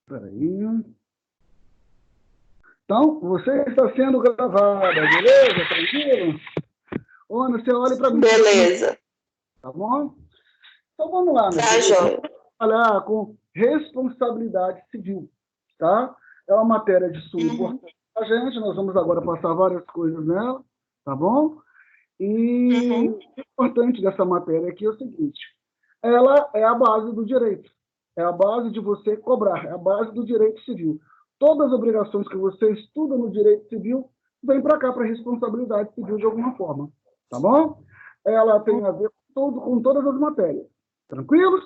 Peraí. Então, você está sendo gravada, beleza? Tranquilo? Ana, você olha para mim. Beleza. Tá bom? Então, vamos lá, né? Tá, joia. Trabalhar com responsabilidade civil, tá? É uma matéria de suma importante para a gente. Nós vamos agora passar várias coisas nela, tá bom? E o importante dessa matéria aqui é o seguinte: ela é a base do direito, é a base de você cobrar, é a base do direito civil. Todas as obrigações que você estuda no direito civil vêm para cá, para a responsabilidade civil de alguma forma, tá bom? Ela tem a ver com todas as matérias. Tranquilos?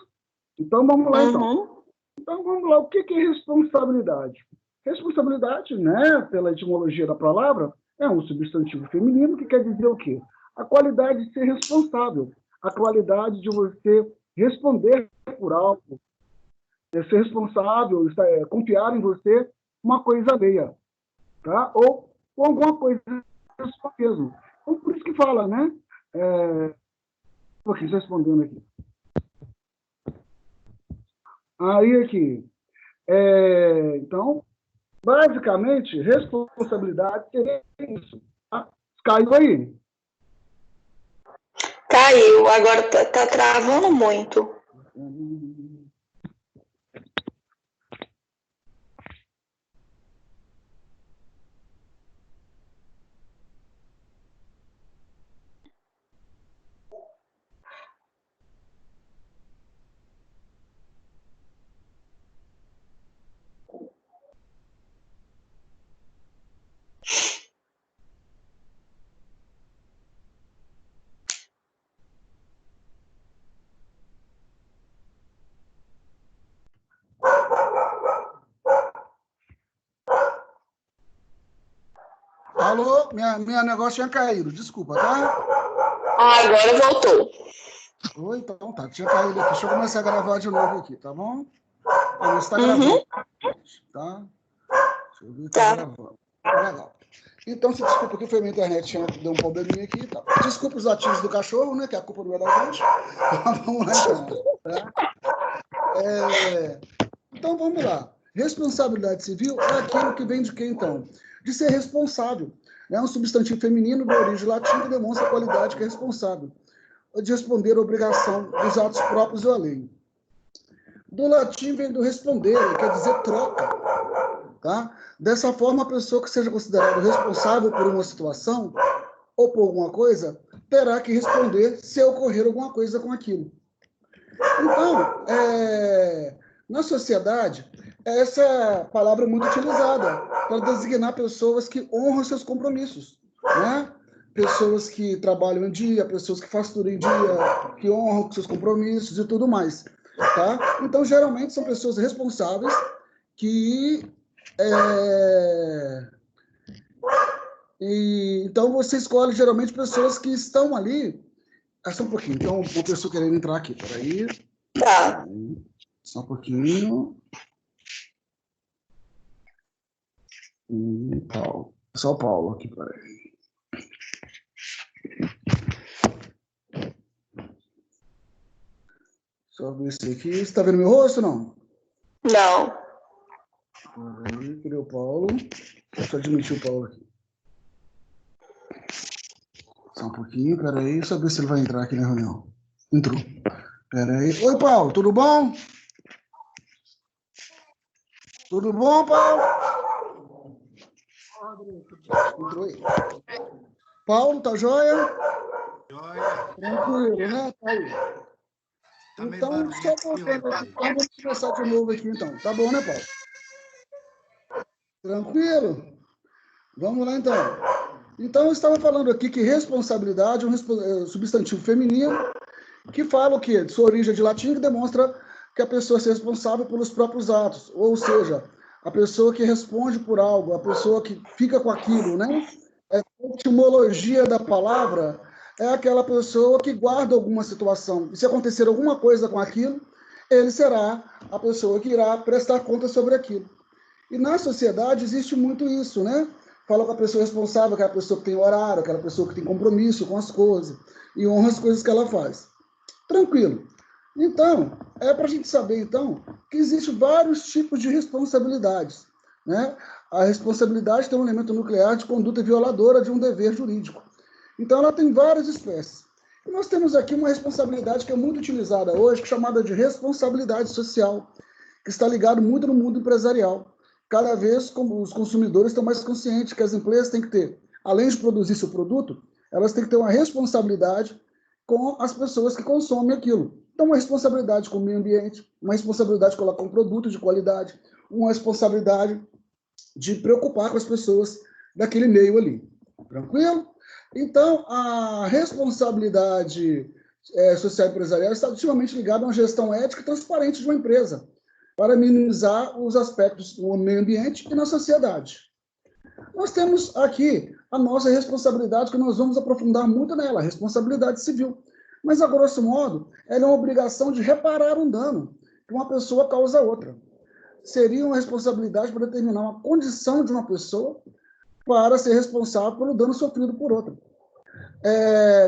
Então, vamos lá, então. Então, vamos lá. O que é responsabilidade? Responsabilidade, né, pela etimologia da palavra, é um substantivo feminino que quer dizer o quê? A qualidade de ser responsável, a qualidade de você responder por algo, ser responsável, confiar em você uma coisa alheia, tá? Ou alguma coisa mesmo. Então, por isso que fala, né? Um pouquinho, respondendo aqui. Aí, aqui. Então, basicamente, responsabilidade seria isso. Tá? Caiu aí? Caiu, agora tá travando muito. Alô? Minha negócio tinha caído, desculpa, tá? Agora voltou. Oi, então tá, tinha caído aqui. Deixa eu começar a gravar de novo aqui, tá bom? Você está gravando, tá? Deixa eu ver, tá gravando. Legal. Então, se desculpa que foi minha internet, deu um probleminha aqui. Tá? Desculpa os latidos do cachorro, né? Que a culpa não é da gente. Vamos lá, então. Tá? Então, vamos lá. Responsabilidade civil é aquilo que vem de quê, então? De ser responsável. É um substantivo feminino de origem latina que demonstra a qualidade que é responsável. De responder a obrigação dos atos próprios ou alheio. Do latim vem do responder, quer dizer troca. Tá? Dessa forma, a pessoa que seja considerada responsável por uma situação ou por alguma coisa, terá que responder se ocorrer alguma coisa com aquilo. Então, na sociedade, essa palavra é muito utilizada para designar pessoas que honram seus compromissos, né? Pessoas que trabalham em dia, pessoas que faturam em dia, que honram seus compromissos e tudo mais, tá? Então, geralmente, são pessoas responsáveis que... então, você escolhe, geralmente, pessoas que estão ali... Só um pouquinho. Então, uma pessoa querendo entrar aqui. Peraí. Tá. Só um pouquinho. Paulo. Só o Paulo aqui, peraí. Só ver isso aqui. Você está vendo meu rosto, não? Não. Peraí, cadê o Paulo? Deixa eu admitir o Paulo aqui. Só um pouquinho, peraí. Só ver se ele vai entrar aqui na reunião. Entrou. Peraí. Oi, Paulo, tudo bom? Tudo bom, Paulo? Entrou aí. Paulo, tá joia? Joia. Tranquilo, né? Tá aí. Tá Então, só voltando aqui. Então, vamos começar de novo aqui, então. Tá bom, né, Paulo? Tranquilo? Vamos lá, então. Então, eu estava falando aqui que responsabilidade é um substantivo feminino que fala o quê? De sua origem de latim, que demonstra que a pessoa é responsável pelos próprios atos. Ou seja, a pessoa que responde por algo, a pessoa que fica com aquilo, né? A etimologia da palavra é aquela pessoa que guarda alguma situação. E se acontecer alguma coisa com aquilo, ele será a pessoa que irá prestar conta sobre aquilo. E na sociedade existe muito isso, né? Fala com a pessoa responsável, aquela pessoa que tem horário, aquela pessoa que tem compromisso com as coisas e honra as coisas que ela faz. Tranquilo. Então, é para a gente saber, então, que existem vários tipos de responsabilidades, né? A responsabilidade tem um elemento nuclear de conduta violadora de um dever jurídico. Então, ela tem várias espécies. E nós temos aqui uma responsabilidade que é muito utilizada hoje, chamada de responsabilidade social, que está ligado muito no mundo empresarial. Cada vez como os consumidores estão mais conscientes que as empresas têm que ter, além de produzir seu produto, elas têm que ter uma responsabilidade com as pessoas que consomem aquilo. Então, uma responsabilidade com o meio ambiente, uma responsabilidade de colocar um produto de qualidade, uma responsabilidade de preocupar com as pessoas daquele meio ali. Tranquilo? Então, a responsabilidade social empresarial está ativamente ligada a uma gestão ética e transparente de uma empresa, para minimizar os aspectos no meio ambiente e na sociedade. Nós temos aqui a nossa responsabilidade, que nós vamos aprofundar muito nela, a responsabilidade civil. Mas, a grosso modo, ela é uma obrigação de reparar um dano que uma pessoa causa a outra. Seria uma responsabilidade para determinar uma condição de uma pessoa para ser responsável pelo dano sofrido por outra.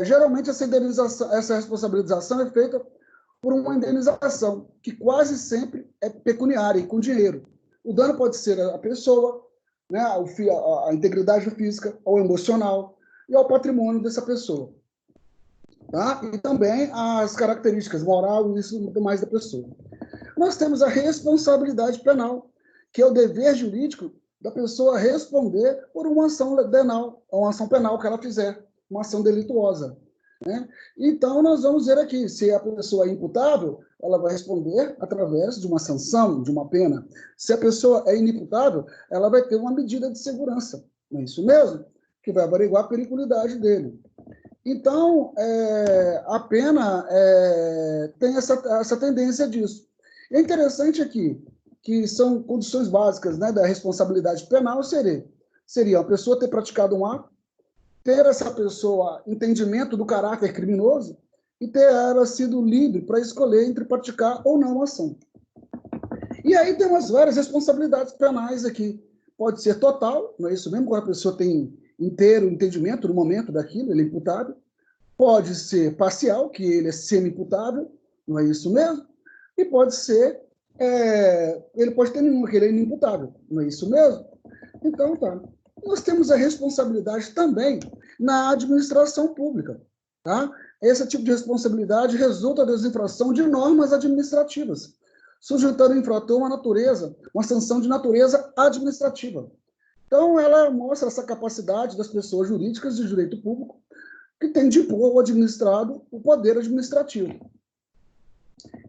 Geralmente, essa responsabilização é feita por uma indenização, que quase sempre é pecuniária e com dinheiro. O dano pode ser a pessoa, né, a integridade física, ou emocional, e ao patrimônio dessa pessoa. Tá? E também as características moral e isso muito mais da pessoa. Nós temos a responsabilidade penal, que é o dever jurídico da pessoa responder por uma ação penal, uma ação penal que ela fizer, uma ação delituosa. Né? Então, nós vamos ver aqui, se a pessoa é imputável, ela vai responder através de uma sanção, de uma pena. Se a pessoa é inimputável, ela vai ter uma medida de segurança, não é isso mesmo? Que vai averiguar a periculidade dele. Então, a pena tem essa tendência disso. É interessante aqui que são condições básicas, né, da responsabilidade penal, seria a pessoa ter praticado um ato, ter essa pessoa entendimento do caráter criminoso e ter ela sido livre para escolher entre praticar ou não a ação. E aí temos várias responsabilidades penais aqui. Pode ser total, não é isso mesmo? Quando a pessoa tem inteiro entendimento no momento daquilo, ele é imputável. Pode ser parcial, que ele é semi-imputável, não é isso mesmo? E pode ser, ele pode ter nenhuma, que ele é inimputável, não é isso mesmo? Então, tá. Nós temos a responsabilidade também na administração pública. Tá? Esse tipo de responsabilidade resulta da infração de normas administrativas, sujeitando o infrator uma sanção de natureza administrativa. Então, ela mostra essa capacidade das pessoas jurídicas de direito público que tem de impor ao administrado o poder administrativo.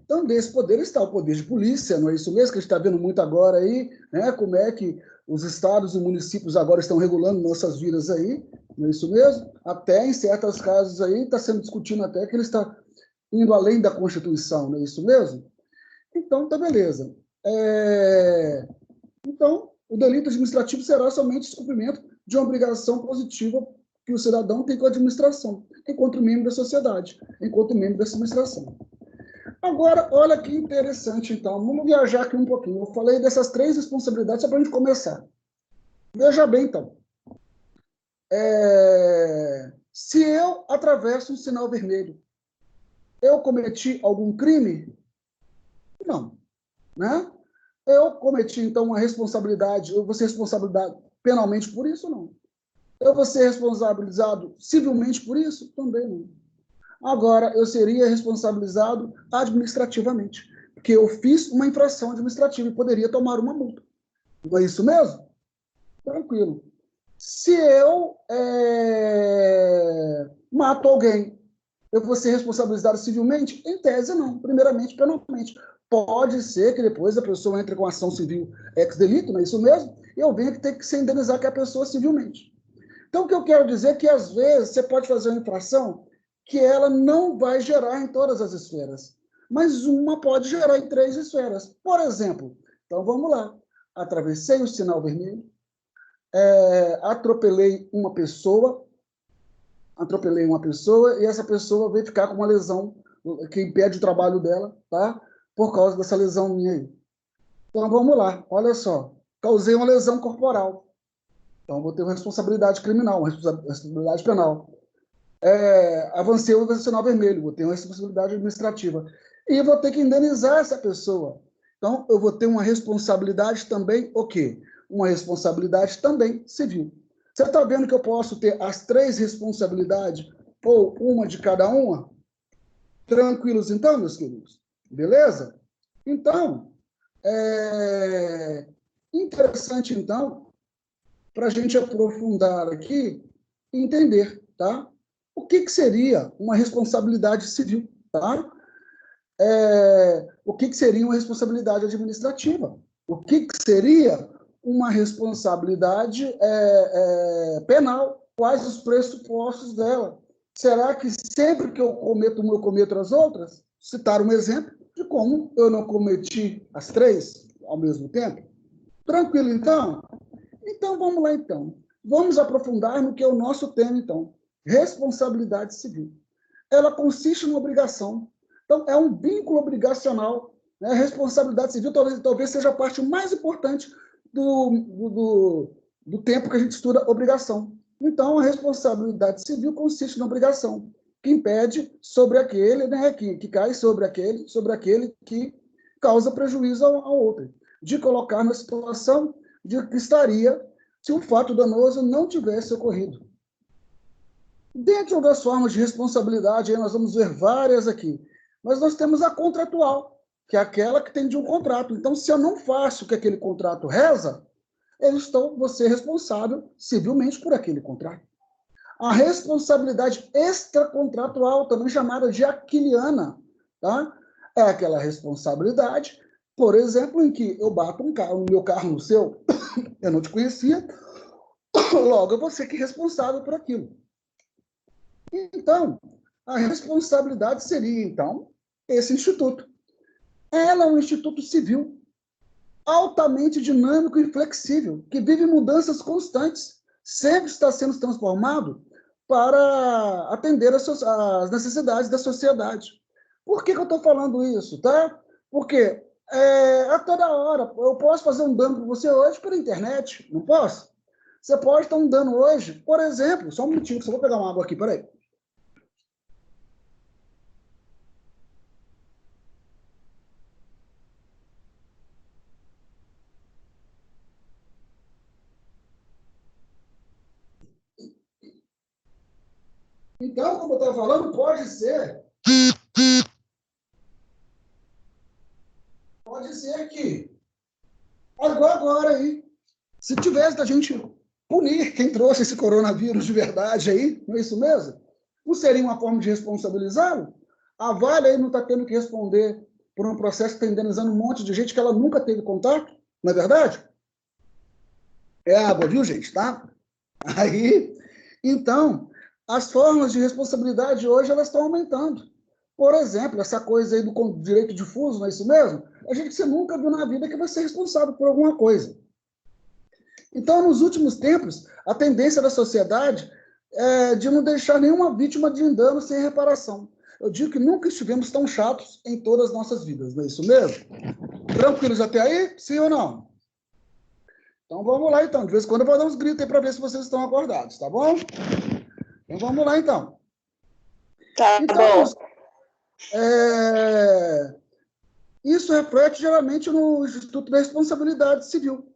Então, desse poder está o poder de polícia, não é isso mesmo que a gente está vendo muito agora aí, né? Como é que os estados e municípios agora estão regulando nossas vidas aí, não é isso mesmo? Até em certos casos aí está sendo discutido até que ele está indo além da Constituição, não é isso mesmo? Então, tá beleza. Então, o delito administrativo será somente descumprimento de uma obrigação positiva que o cidadão tem com a administração, enquanto membro da sociedade, enquanto membro dessa administração. Agora, olha que interessante, então. Vamos viajar aqui um pouquinho. Eu falei dessas 3 responsabilidades só para a gente começar. Veja bem, então. Se eu atravesso um sinal vermelho, eu cometi algum crime? Não. Né? Eu cometi, então, uma responsabilidade, eu vou ser responsabilizado penalmente por isso? Não. Eu vou ser responsabilizado civilmente por isso? Também não. Agora, eu seria responsabilizado administrativamente, porque eu fiz uma infração administrativa e poderia tomar uma multa. Não é isso mesmo? Tranquilo. Se eu mato alguém, eu vou ser responsabilizado civilmente? Em tese, não. Primeiramente, penalmente. Pode ser que depois a pessoa entre com ação civil ex-delito, não é isso mesmo? E eu venho que ter que se indenizar que a pessoa civilmente. Então, o que eu quero dizer é que, às vezes, você pode fazer uma infração que ela não vai gerar em todas as esferas, mas uma pode gerar em 3 esferas. Por exemplo, então vamos lá, atravessei o sinal vermelho, atropelei uma pessoa e essa pessoa veio ficar com uma lesão que impede o trabalho dela, tá? Por causa dessa lesão minha aí. Então vamos lá, olha só, causei uma lesão corporal. Então, vou ter uma responsabilidade criminal, uma responsabilidade penal. Avancei o sinal vermelho, vou ter uma responsabilidade administrativa. e vou ter que indenizar essa pessoa. Então, eu vou ter uma responsabilidade também, o quê? Uma responsabilidade também civil. Você está vendo que eu posso ter as 3 responsabilidades, ou uma de cada uma? Tranquilos, então, meus queridos? Beleza? Então, interessante, então, para a gente aprofundar aqui e entender, tá? O que seria uma responsabilidade civil, tá? O que seria uma responsabilidade administrativa? O que seria uma responsabilidade penal? Quais os pressupostos dela? Será que sempre que eu cometo uma, eu cometo as outras? Citar um exemplo de como eu não cometi as 3 ao mesmo tempo. Tranquilo, então? Então, vamos lá, então. Vamos aprofundar no que é o nosso tema, então. Responsabilidade civil. Ela consiste numa obrigação. Então, é um vínculo obrigacional. Né? A responsabilidade civil talvez seja a parte mais importante do tempo que a gente estuda obrigação. Então, a responsabilidade civil consiste na obrigação, que impede sobre aquele, né, que cai sobre aquele que causa prejuízo ao outro, de colocar na situação de que estaria se um fato danoso não tivesse ocorrido. Dentro das formas de responsabilidade, aí nós vamos ver várias aqui, mas nós temos a contratual, que é aquela que tem de um contrato. Então, se eu não faço o que aquele contrato reza, vou ser responsável civilmente por aquele contrato. A responsabilidade extracontratual, também chamada de aquiliana, tá? É aquela responsabilidade, por exemplo, em que eu bato o meu carro no seu, eu não te conhecia, logo eu vou ser que responsável por aquilo. Então, a responsabilidade seria, então, esse instituto. Ela é um instituto civil, altamente dinâmico e flexível, que vive mudanças constantes, sempre está sendo transformado para atender às necessidades da sociedade. Por que eu estou falando isso? Tá? Porque a toda hora, eu posso fazer um dano para você hoje pela internet, não posso? Você pode ter um dano hoje, por exemplo, só um minutinho, só vou pegar uma água aqui, peraí. Então, como eu estava falando, pode ser que agora aí, se tivesse da gente punir quem trouxe esse coronavírus de verdade aí, não é isso mesmo? Não seria uma forma de responsabilizá-lo? A Vale aí não está tendo que responder por um processo que está indenizando um monte de gente que ela nunca teve contato, não é verdade? É água, viu, gente, tá? Aí, então, as formas de responsabilidade hoje, elas estão aumentando. Por exemplo, essa coisa aí do direito difuso, não é isso mesmo? A gente que você nunca viu na vida que vai ser responsável por alguma coisa. Então, nos últimos tempos, a tendência da sociedade é de não deixar nenhuma vítima de dano sem reparação. Eu digo que nunca estivemos tão chatos em todas as nossas vidas, não é isso mesmo? Tranquilos até aí? Sim ou não? Então, vamos lá, então. De vez em quando eu vou dar uns gritos aí para ver se vocês estão acordados, tá bom? Então, vamos lá, então. Tá então, bom. Isso reflete geralmente no Instituto da Responsabilidade Civil.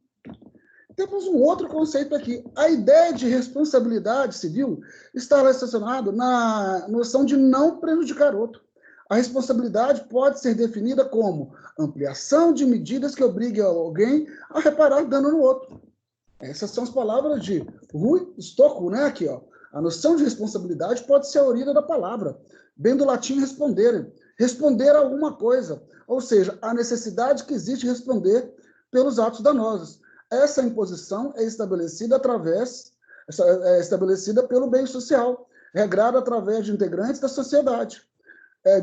Temos um outro conceito aqui. A ideia de responsabilidade civil está relacionada na noção de não prejudicar outro. A responsabilidade pode ser definida como ampliação de medidas que obriguem alguém a reparar dano no outro. Essas são as palavras de Rui Stocco, né? Aqui, ó. A noção de responsabilidade pode ser a origem da palavra, bem do latim responder, responder a alguma coisa, ou seja, a necessidade que existe de responder pelos atos danosos. Essa imposição é estabelecida pelo bem social, regrada através de integrantes da sociedade,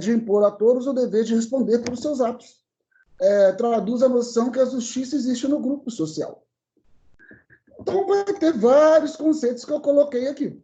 de impor a todos o dever de responder pelos seus atos. Traduz a noção que a justiça existe no grupo social. Então, vai ter vários conceitos que eu coloquei aqui.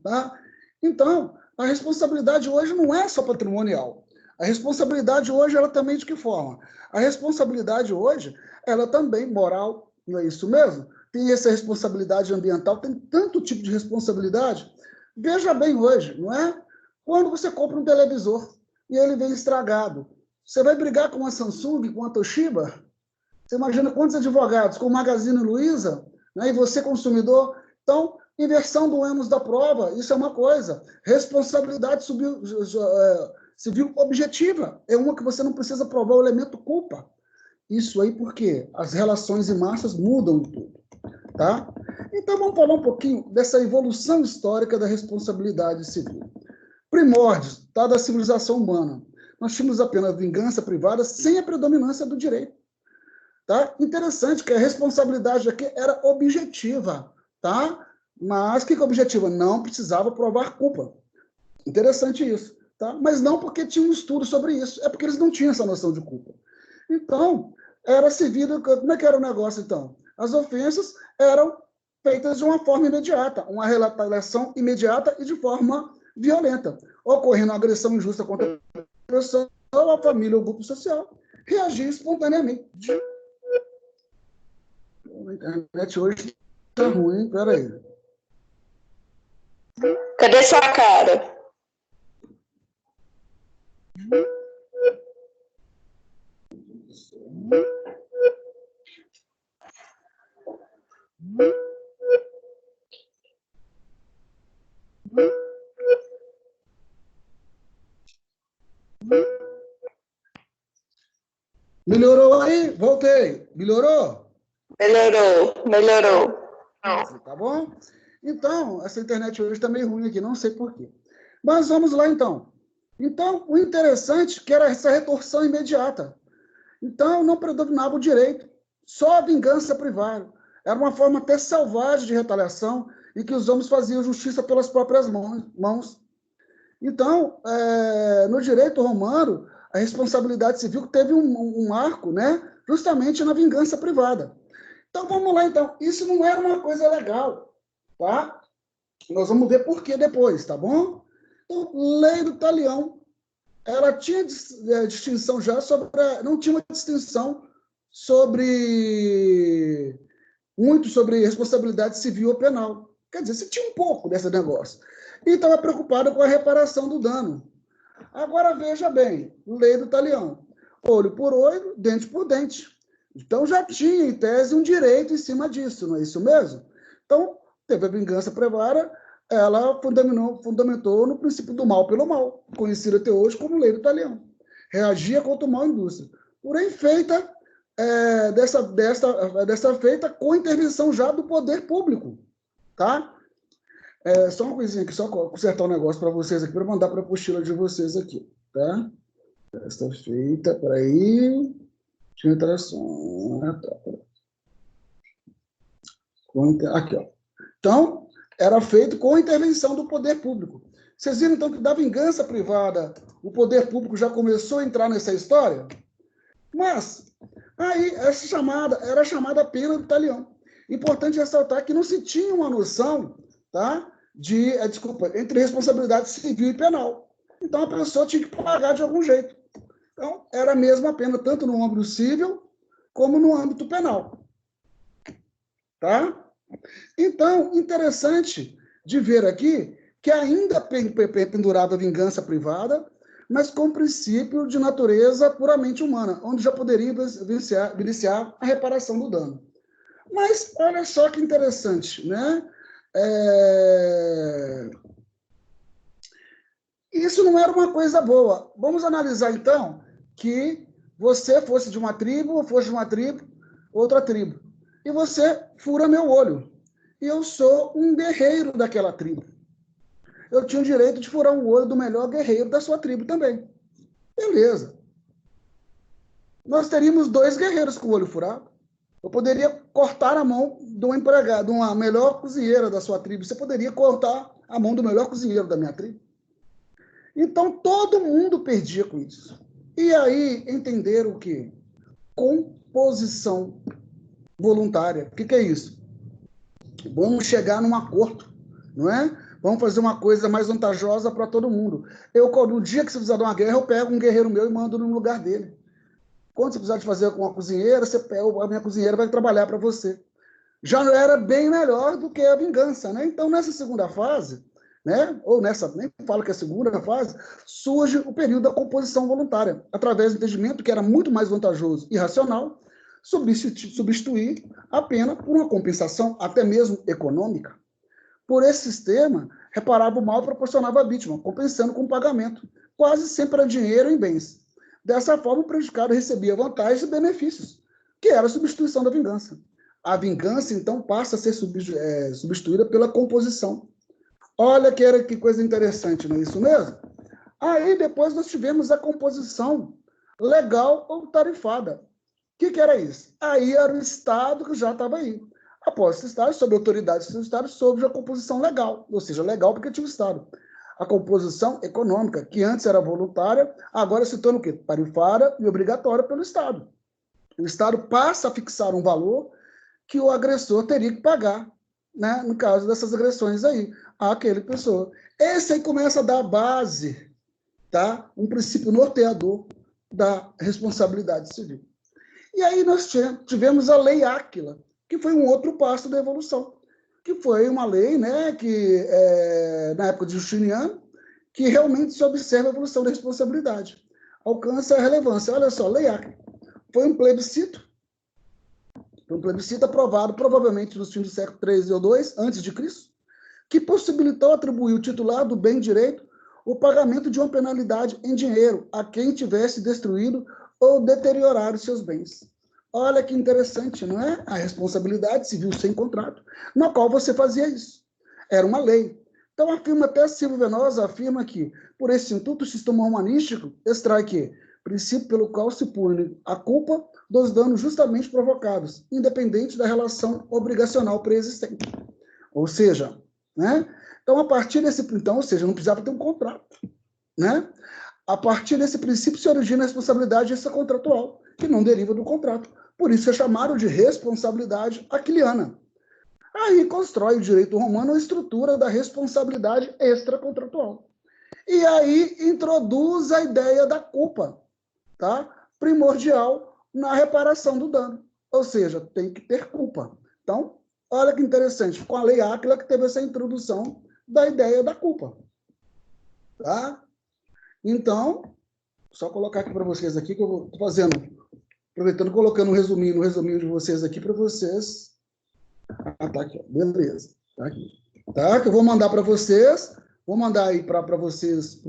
Tá? Então, a responsabilidade hoje não é só patrimonial. A responsabilidade hoje, ela também de que forma? A responsabilidade hoje, ela também moral, não é isso mesmo? Tem essa responsabilidade ambiental, tem tanto tipo de responsabilidade. Veja bem hoje, não é? Quando você compra um televisor, e ele vem estragado. Você vai brigar com a Samsung, com a Toshiba? Você imagina quantos advogados com o Magazine Luiza, né, e você consumidor? Então, inversão do ônus da prova, isso é uma coisa. Responsabilidade civil objetiva é uma que você não precisa provar o elemento culpa. Isso aí porque as relações em massas mudam em tudo. Tá? Então, vamos falar um pouquinho dessa evolução histórica da responsabilidade civil. Primórdios, tá, da civilização humana. Nós tínhamos apenas vingança privada sem a predominância do direito. Tá? Interessante que a responsabilidade aqui era objetiva, tá? Mas o que é objetiva? Não precisava provar culpa. Interessante isso, tá? Mas não porque tinha um estudo sobre isso, é porque eles não tinham essa noção de culpa. Então, era servido... Como é que era o negócio, então? As ofensas eram feitas de uma forma imediata, uma retaliação imediata e de forma violenta, ocorrendo agressão injusta contra a pessoa, a família ou grupo social, reagir espontaneamente. A internet hoje está ruim, peraí. Cadê sua cara? Melhorou aí? Voltei. Melhorou? Melhorou. Tá bom? Então, essa internet hoje está meio ruim aqui, não sei por quê. Mas vamos lá, então. Então, o interessante é que era essa retorção imediata. Então, não predominava o direito, só a vingança privada. Era uma forma até selvagem de retaliação em que os homens faziam justiça pelas próprias mãos. Então, no direito romano, a responsabilidade civil teve um arco, né, justamente na vingança privada. Então, vamos lá, então. Isso não era uma coisa legal, tá? Nós vamos ver por que depois, tá bom? Então, lei do talião, ela tinha distinção já sobre... Não tinha uma distinção muito sobre responsabilidade civil ou penal. Quer dizer, você tinha um pouco desse negócio. E estava preocupado com a reparação do dano. Agora, veja bem, lei do talião. Olho por olho, dente por dente. Então, já tinha, em tese, um direito em cima disso, não é isso mesmo? Então, teve a vingança privada, ela fundamentou no princípio do mal pelo mal, conhecido até hoje como lei do talião. Reagia contra o mal indústria. Porém, feita feita com intervenção já do poder público. Tá? Só uma coisinha aqui, só consertar um negócio para vocês aqui, para mandar para a apostila de vocês aqui. Tá? Está feita, peraí. Tinha interação. Aqui, ó. Então, era feito com intervenção do poder público. Vocês viram, então, que da vingança privada, o poder público já começou a entrar nessa história? Mas, aí, essa chamada era chamada pena do talião. Importante ressaltar que não se tinha uma noção, tá, entre responsabilidade civil e penal. Então, a pessoa tinha que pagar de algum jeito. Então, era a mesma pena, tanto no âmbito civil, como no âmbito penal. Tá? Então, interessante de ver aqui que ainda pendurava a vingança privada, mas com princípio de natureza puramente humana, onde já poderia iniciar a reparação do dano. Mas olha só que interessante, né? Isso não era uma coisa boa. Vamos analisar, então, que você fosse de uma tribo, ou fosse de uma tribo, outra tribo, e você fura meu olho. E eu sou um guerreiro daquela tribo. Eu tinha o direito de furar o olho do melhor guerreiro da sua tribo também. Beleza. Nós teríamos 2 guerreiros com o olho furado. Eu poderia cortar a mão de um empregado, de uma melhor cozinheira da sua tribo. Você poderia cortar a mão do melhor cozinheiro da minha tribo. Então, todo mundo perdia com isso. E aí, entenderam o quê? Composição voluntária. O que é isso? Vamos chegar num acordo, não é? Vamos fazer uma coisa mais vantajosa para todo mundo. No dia que você precisar de uma guerra, eu pego um guerreiro meu e mando no lugar dele. Quando você precisar de fazer com uma cozinheira, a minha cozinheira vai trabalhar para você. Já era bem melhor do que a vingança, né? Então, nessa segunda fase, né? Ou nessa, nem falo que é a segunda fase, surge o período da composição voluntária, através do entendimento que era muito mais vantajoso e racional substituir a pena por uma compensação, até mesmo econômica. Por esse sistema, reparava o mal proporcionava à vítima, compensando com o pagamento, quase sempre era dinheiro em bens. Dessa forma, o prejudicado recebia vantagens e benefícios, que era a substituição da vingança. A vingança, então, passa a ser substituída pela composição. Olha que coisa interessante, não é isso mesmo? Aí, depois, nós tivemos a composição legal ou tarifada. O que era isso? Aí era o Estado que já estava aí. Após esse Estado, sob a autoridade do Estado, sobre a composição legal, ou seja, legal porque tinha o Estado. A composição econômica, que antes era voluntária, agora se torna o quê? Tarifária e obrigatória pelo Estado. O Estado passa a fixar um valor que o agressor teria que pagar, né, no caso dessas agressões aí, àquele pessoa. Esse aí começa a dar a base, tá? Um princípio norteador da responsabilidade civil. E aí nós tivemos a Lei Áquila, que foi um outro passo da evolução, que foi uma lei, né, que, na época de Justiniano, que realmente se observa a evolução da responsabilidade. Alcança a relevância. Olha só, Lei Áquila. Foi um plebiscito aprovado, provavelmente nos fins do século III ou II, antes de Cristo, que possibilitou atribuir o titular do bem direito o pagamento de uma penalidade em dinheiro a quem tivesse destruído ou deteriorar os seus bens. Olha que interessante, não é? A responsabilidade civil sem contrato, na qual você fazia isso. Era uma lei. Então, afirma até Silvio Venosa, afirma que, por esse instituto sistema humanístico, extrai que princípio pelo qual se pune a culpa dos danos justamente provocados, independente da relação obrigacional pré-existente. Ou seja, né? Então, a partir desse... Então, ou seja, não precisava ter um contrato, né? A partir desse princípio se origina a responsabilidade extracontratual, que não deriva do contrato. Por isso é chamado de responsabilidade aquiliana. Aí constrói o direito romano a estrutura da responsabilidade extracontratual. E aí introduz a ideia da culpa, tá? Primordial na reparação do dano. Ou seja, tem que ter culpa. Então, olha que interessante, com a Lei Áquila que teve essa introdução da ideia da culpa. Tá? Então, só colocar aqui para vocês aqui, que eu estou fazendo, aproveitando, colocando um resuminho de vocês aqui para vocês. Ah, tá aqui, ó. Beleza. Tá aqui. Tá? Que eu vou mandar para vocês. Vou mandar aí para vocês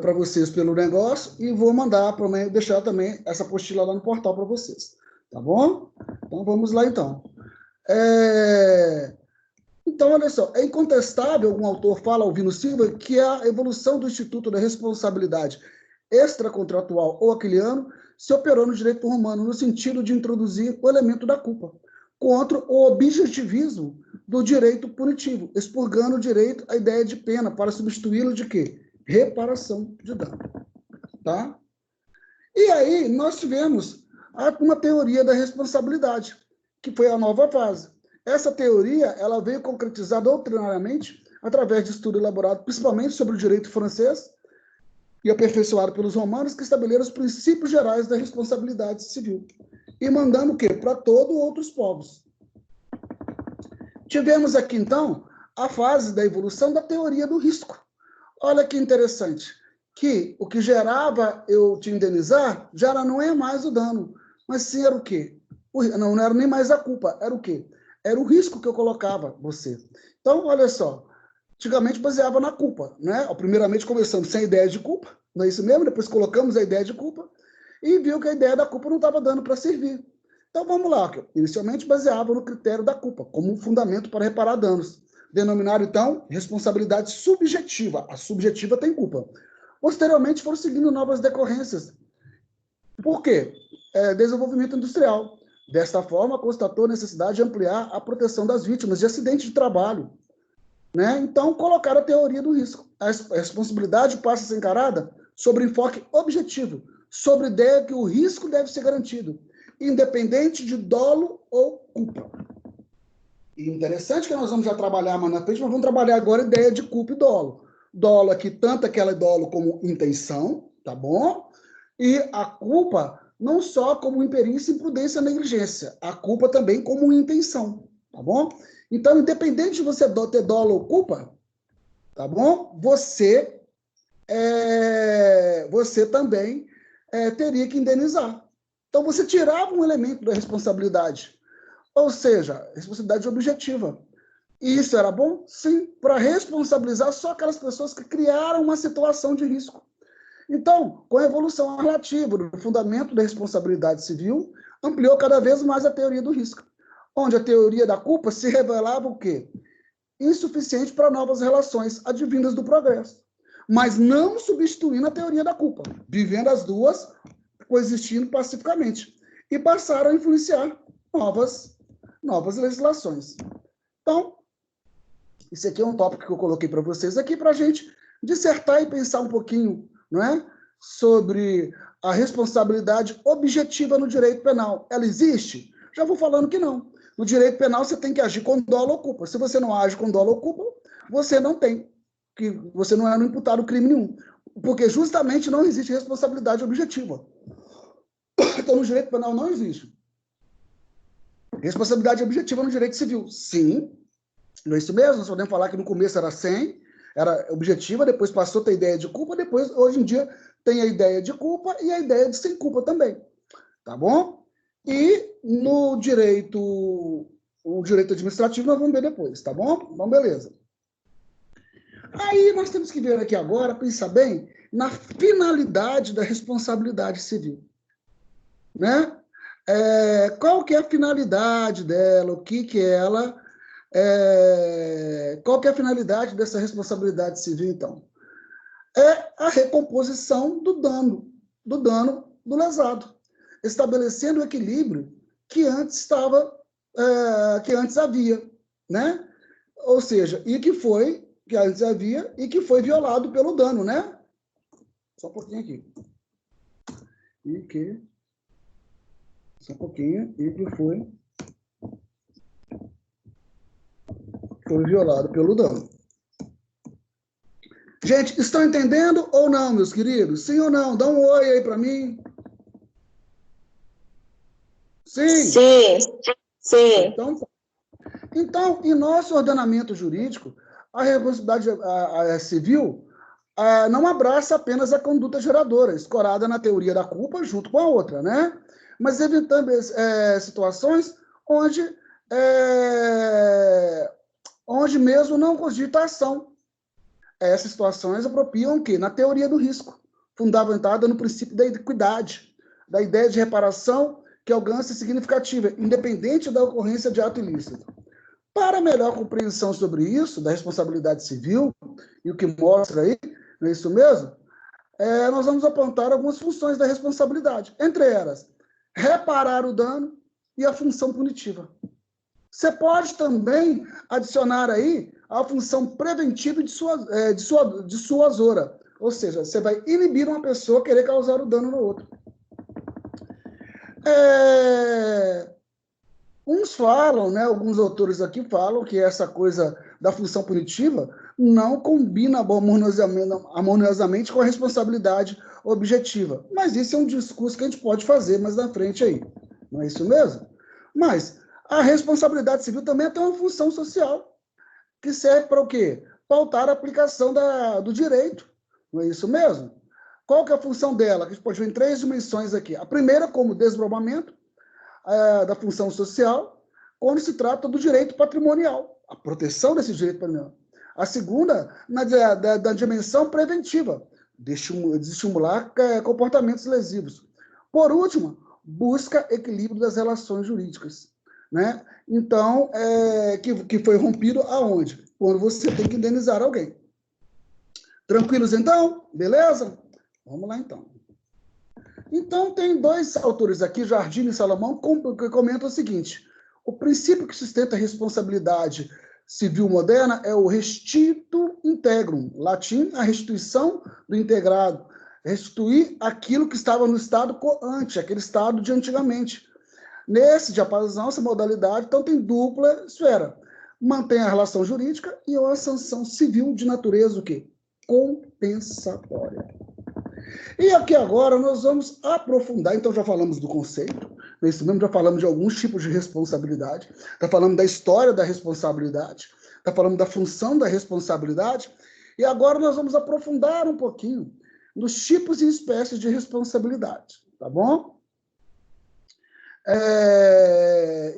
para vocês pelo negócio e vou mandar para deixar também essa apostila lá no portal para vocês. Tá bom? Então, vamos lá, então. Então, olha só, é incontestável, algum autor fala, Albino Silva, que a evolução do Instituto da Responsabilidade Extracontratual ou aquiliano se operou no direito romano, no sentido de introduzir o elemento da culpa, contra o objetivismo do direito punitivo, expurgando o direito à ideia de pena, para substituí-lo de quê? Reparação de dano. Tá? E aí, nós tivemos uma teoria da responsabilidade, que foi a nova fase. Essa teoria ela veio concretizar doutrinariamente através de estudo elaborado principalmente sobre o direito francês e aperfeiçoado pelos romanos, que estabeleceram os princípios gerais da responsabilidade civil e mandando o quê? Para todos outros povos. Tivemos aqui, então, a fase da evolução da teoria do risco. Olha que interessante, que o que gerava eu te indenizar já não é mais o dano, mas sim era o quê? Não era nem mais a culpa, era o quê? Era o risco que eu colocava você. Então, olha só, antigamente baseava na culpa, né? Primeiramente começamos sem a ideia de culpa, não é isso mesmo? Depois colocamos a ideia de culpa e viu que a ideia da culpa não estava dando para servir. Então, vamos lá. Inicialmente baseava no critério da culpa, como um fundamento para reparar danos. Denominaram, então, responsabilidade subjetiva. A subjetiva tem culpa. Posteriormente, foram seguindo novas decorrências. Por quê? Desenvolvimento industrial. Desta forma, constatou a necessidade de ampliar a proteção das vítimas de acidente de trabalho. Né? Então, colocaram a teoria do risco. A responsabilidade passa a ser encarada sobre enfoque objetivo, sobre a ideia que o risco deve ser garantido, independente de dolo ou culpa. E interessante que nós vamos já trabalhar mais na frente, mas vamos trabalhar agora a ideia de culpa e dolo. Dolo aqui, tanto aquela dolo como intenção, tá bom? E a culpa não só como imperícia, imprudência, negligência. A culpa também como intenção, tá bom? Então, independente de você ter dolo ou culpa, tá bom? Você também teria que indenizar. Então, você tirava um elemento da responsabilidade, ou seja, responsabilidade objetiva. E isso era bom? Sim, para responsabilizar só aquelas pessoas que criaram uma situação de risco. Então, com a evolução relativa do fundamento da responsabilidade civil, ampliou cada vez mais a teoria do risco, onde a teoria da culpa se revelava o quê? Insuficiente para novas relações advindas do progresso, mas não substituindo a teoria da culpa, vivendo as duas, coexistindo pacificamente, e passaram a influenciar novas legislações. Então, isso aqui é um tópico que eu coloquei para vocês aqui, para a gente dissertar e pensar um pouquinho, não é? Sobre a responsabilidade objetiva no direito penal. Ela existe? Já vou falando que não. No direito penal, você tem que agir com dolo ou culpa. Se você não age com dolo ou culpa, você não é imputado crime nenhum. Porque justamente não existe responsabilidade objetiva. Então, no direito penal não existe. Responsabilidade objetiva no direito civil. Sim. Não é isso mesmo? Nós podemos falar que no começo era sem, era objetiva, depois passou a ter ideia de culpa, depois, hoje em dia, tem a ideia de culpa e a ideia de sem culpa também. Tá bom? E no direito administrativo nós vamos ver depois, tá bom? Então, beleza. Aí nós temos que ver aqui agora, pensar bem, na finalidade da responsabilidade civil. Né? Qual que é a finalidade dela, o que ela... qual que é a finalidade dessa responsabilidade civil, então? É a recomposição do dano do lesado, estabelecendo o equilíbrio que antes havia, né? Ou seja, que antes havia e que foi violado pelo dano, né? Só um pouquinho aqui. Só um pouquinho, e que foi violado pelo dano. Gente, estão entendendo ou não, meus queridos? Sim ou não? Dá um oi aí para mim. Sim? Sim. Sim. Então, em nosso ordenamento jurídico, a responsabilidade civil não abraça apenas a conduta geradora, escorada na teoria da culpa junto com a outra, né? Mas evitando situações onde mesmo não cogita a ação. Essas situações apropriam o quê? Na teoria do risco, fundamentada no princípio da equidade, da ideia de reparação que alcança significativa, independente da ocorrência de ato ilícito. Para melhor compreensão sobre isso, da responsabilidade civil, e o que mostra aí, não é isso mesmo? Nós vamos apontar algumas funções da responsabilidade, entre elas, reparar o dano e a função punitiva. Você pode também adicionar aí a função preventiva dissuasora, ou seja, você vai inibir uma pessoa querer causar o dano no outro. Uns falam, né, alguns autores aqui falam que essa coisa da função punitiva não combina harmoniosamente com a responsabilidade objetiva. Mas isso é um discurso que a gente pode fazer mais na frente aí. Não é isso mesmo? Mas a responsabilidade civil também tem uma função social, que serve para o quê? Pautar a aplicação do direito. Não é isso mesmo? Qual que é a função dela? A gente pode ver em 3 dimensões aqui. A primeira, como desdobramento da função social, quando se trata do direito patrimonial, a proteção desse direito patrimonial. A segunda, da dimensão preventiva, de estimular comportamentos lesivos. Por último, busca equilíbrio das relações jurídicas. Né? Então, que foi rompido aonde? Quando você tem que indenizar alguém. Tranquilos, então? Beleza? Vamos lá, então. Então, tem 2 autores aqui, Jardim e Salomão, que comentam o seguinte: o princípio que sustenta a responsabilidade civil moderna é o restitutum integrum, latim, a restituição do integrado, restituir aquilo que estava no estado coante, aquele estado de antigamente. Nesse diapasão, essa modalidade, então, tem dupla esfera. Mantém a relação jurídica e uma sanção civil de natureza o quê? Compensatória. E aqui agora nós vamos aprofundar, então já falamos do conceito, é isso mesmo, já falamos de alguns tipos de responsabilidade, está falando da história da responsabilidade, está falando da função da responsabilidade, e agora nós vamos aprofundar um pouquinho nos tipos e espécies de responsabilidade, tá bom?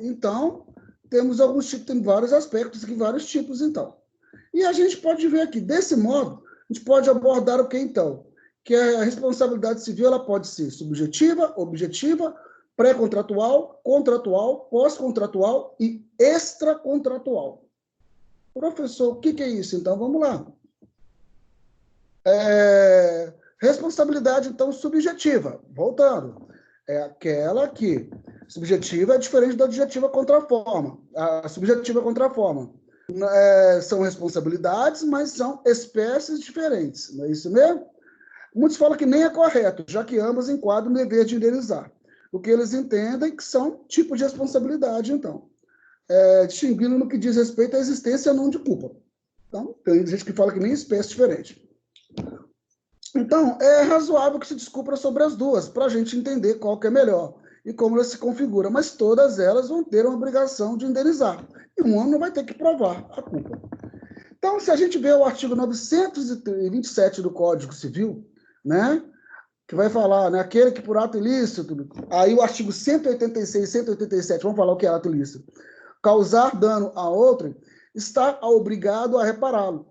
Então, temos alguns tipos, tem vários aspectos aqui, vários tipos, então. E a gente pode ver aqui, desse modo, a gente pode abordar o que, então? Que a responsabilidade civil ela pode ser subjetiva, objetiva, pré-contratual, contratual, pós-contratual e extracontratual. Professor, o que é isso? Então, vamos lá. Responsabilidade, então, subjetiva. Voltando. É aquela que subjetiva é diferente da objetiva contra a forma. A subjetiva contra a forma. São responsabilidades, mas são espécies diferentes. Não é isso mesmo? Muitos falam que nem é correto, já que ambas enquadram o dever de indenizar. O que eles entendem que são tipos de responsabilidade, então. Distinguindo no que diz respeito à existência ou não de culpa. Então, tem gente que fala que nem espécie diferente. Então, é razoável que se discuta sobre as duas, para a gente entender qual que é melhor e como elas se configuram, mas todas elas vão ter uma obrigação de indenizar. E um não vai ter que provar a culpa. Então, se a gente vê o artigo 927 do Código Civil, né, que vai falar, né, aquele que por ato ilícito, aí o artigo 186 e 187, vamos falar o que é ato ilícito, causar dano a outrem, está obrigado a repará-lo,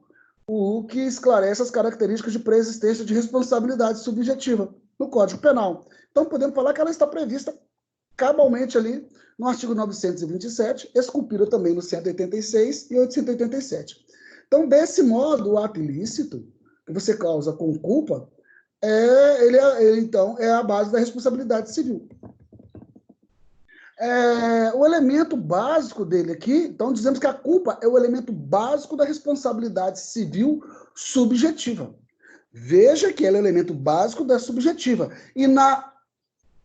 o que esclarece as características de preexistência de responsabilidade subjetiva no Código Penal. Então, podemos falar que ela está prevista cabalmente ali no artigo 927, esculpida também no 186 e 887. Então, desse modo, o ato ilícito, que você causa com culpa, então, é a base da responsabilidade civil. O elemento básico dele aqui, então dizemos que a culpa é o elemento básico da responsabilidade civil subjetiva. Veja que ela é o elemento básico da subjetiva. E na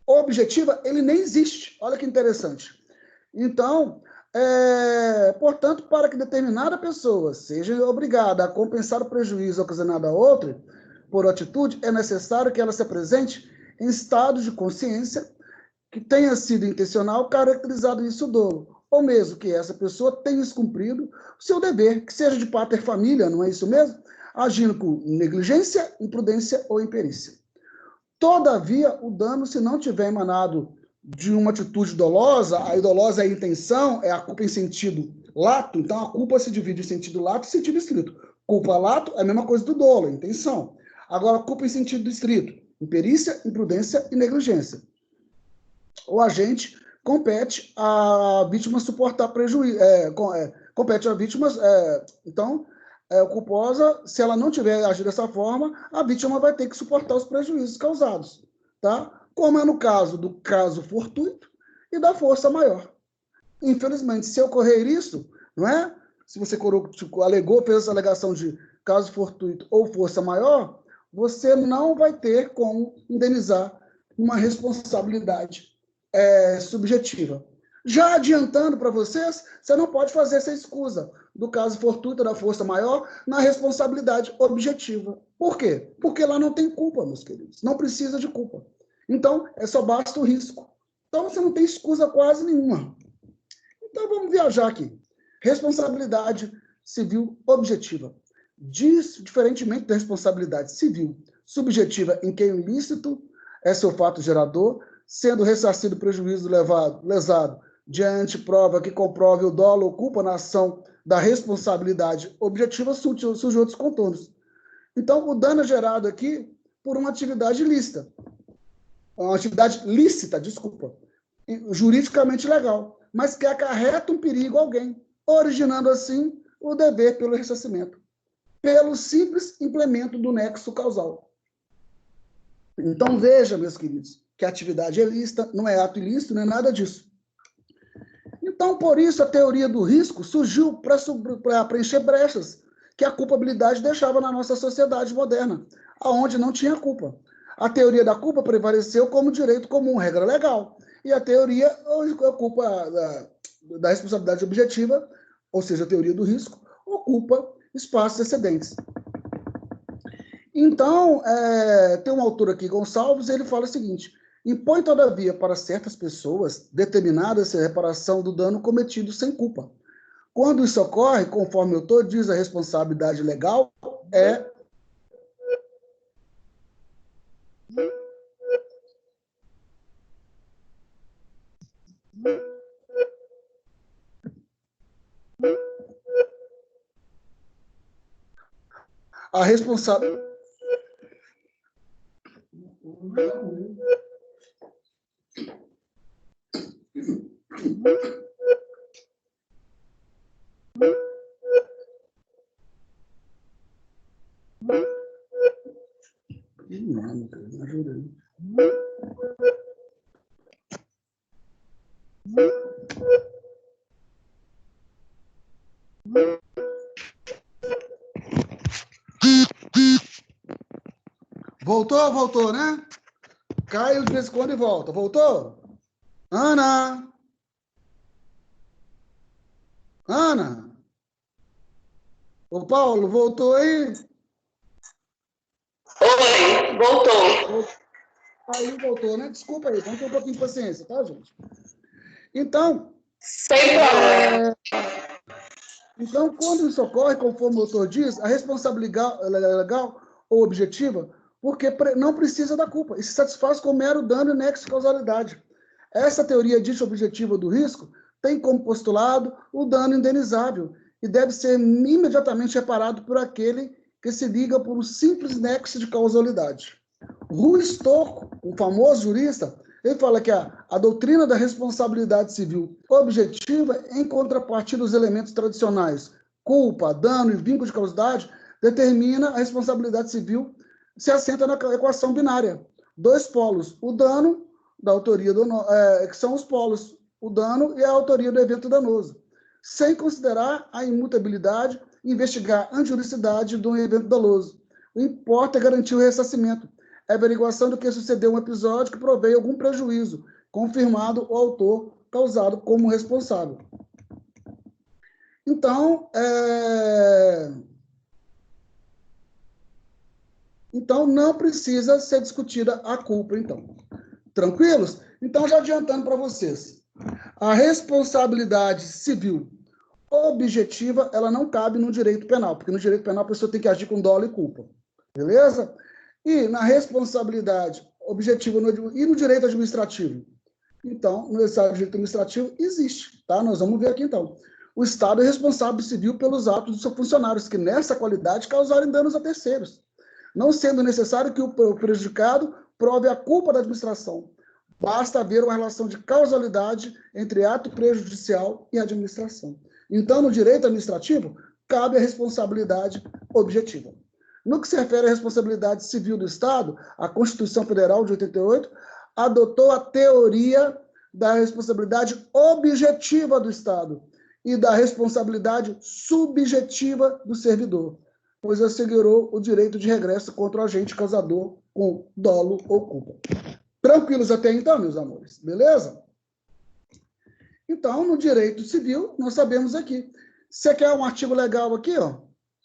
objetiva, ele nem existe. Olha que interessante. Então, portanto, para que determinada pessoa seja obrigada a compensar o prejuízo ocasionado a outra, por atitude, é necessário que ela se apresente em estado de consciência que tenha sido intencional, caracterizado isso dolo, ou mesmo que essa pessoa tenha descumprido o seu dever, que seja de pater família, não é isso mesmo? Agindo com negligência, imprudência ou imperícia. Todavia, o dano, se não tiver emanado de uma atitude dolosa, a dolosa é a intenção, é a culpa em sentido lato, então a culpa se divide em sentido lato e sentido estrito. Culpa lato é a mesma coisa do dolo, a intenção. Agora, culpa em sentido estrito, imperícia, imprudência e negligência. O agente compete a vítima suportar prejuízo. Compete a vítima. Então, culposa, se ela não tiver agido dessa forma, a vítima vai ter que suportar os prejuízos causados. Tá? Como é no caso do caso fortuito e da força maior. Infelizmente, se ocorrer isso, não é? Se você alegou, fez essa alegação de caso fortuito ou força maior, você não vai ter como indenizar uma responsabilidade subjetiva. Já adiantando para vocês, você não pode fazer essa escusa do caso fortuito da força maior na responsabilidade objetiva. Por quê? Porque lá não tem culpa, meus queridos. Não precisa de culpa. Então, só basta o risco. Então, você não tem escusa quase nenhuma. Então, vamos viajar aqui. Responsabilidade civil objetiva. Diferentemente da responsabilidade civil subjetiva, em que o ilícito é seu fato gerador, sendo ressarcido o prejuízo lesado diante prova que comprove o dolo ou culpa na ação da responsabilidade objetiva, surge outros contornos. Então, o dano é gerado aqui por uma atividade ilícita. Uma atividade lícita, desculpa, juridicamente legal, mas que acarreta um perigo a alguém, originando, assim, o dever pelo ressarcimento, pelo simples implemento do nexo causal. Então, veja, meus queridos, que a atividade é lícita, não é ato ilícito, não é nada disso. Então, por isso, a teoria do risco surgiu para preencher brechas que a culpabilidade deixava na nossa sociedade moderna, onde não tinha culpa. A teoria da culpa prevaleceu como direito comum, regra legal, e a teoria ocupa da responsabilidade objetiva, ou seja, a teoria do risco, ocupa espaços excedentes. Então, tem um autor aqui, Gonçalves, ele fala o seguinte: impõe, todavia, para certas pessoas determinadas a reparação do dano cometido sem culpa. Quando isso ocorre, conforme o autor diz, a responsabilidade legal é a responsabilidade. Me ajuda aí. Voltou, né? Caio de vez em quando e volta. Voltou? Ana? Ana? Ô, Paulo, voltou aí? Oi, voltou. Aí voltou, né? Desculpa aí, vamos ter um pouquinho de paciência, tá, gente? Então, Sem problema. Então, quando isso ocorre, conforme o autor diz, a responsabilidade legal ou objetiva, porque não precisa da culpa, e se satisfaz com mero dano e nexo de causalidade. Essa teoria diz objetiva do risco tem como postulado o dano indenizável e deve ser imediatamente reparado por aquele que se liga por um simples nexo de causalidade. Rui Stocco, um famoso jurista, ele fala que a doutrina da responsabilidade civil objetiva, em contrapartida dos elementos tradicionais, culpa, dano e vínculo de causalidade, determina a responsabilidade civil, se assenta na equação binária. Dois polos, o dano, da autoria que são os polos, o dano e a autoria do evento danoso, sem considerar a imutabilidade e investigar a anjuricidade do evento danoso. O importa é garantir o ressarcimento, é a averiguação do que sucedeu um episódio que proveia algum prejuízo, confirmado o autor causado como responsável. Então, não precisa ser discutida a culpa, então. Tranquilos? Então, já adiantando para vocês, a responsabilidade civil objetiva, ela não cabe no direito penal, porque no direito penal a pessoa tem que agir com dolo e culpa. Beleza? E na responsabilidade objetiva e no direito administrativo? Então, no direito administrativo existe, tá? Nós vamos ver aqui, então. O Estado é responsável civil pelos atos dos seus funcionários, que nessa qualidade causarem danos a terceiros, não sendo necessário que o prejudicado prove a culpa da administração. Basta haver uma relação de causalidade entre ato prejudicial e administração. Então, no direito administrativo, cabe a responsabilidade objetiva. No que se refere à responsabilidade civil do Estado, a Constituição Federal de 88 adotou a teoria da responsabilidade objetiva do Estado e da responsabilidade subjetiva do servidor, pois assegurou o direito de regresso contra o agente causador com dolo ou culpa. Tranquilos até então, meus amores? Beleza? Então, no direito civil, nós sabemos aqui. Você quer um artigo legal aqui, ó?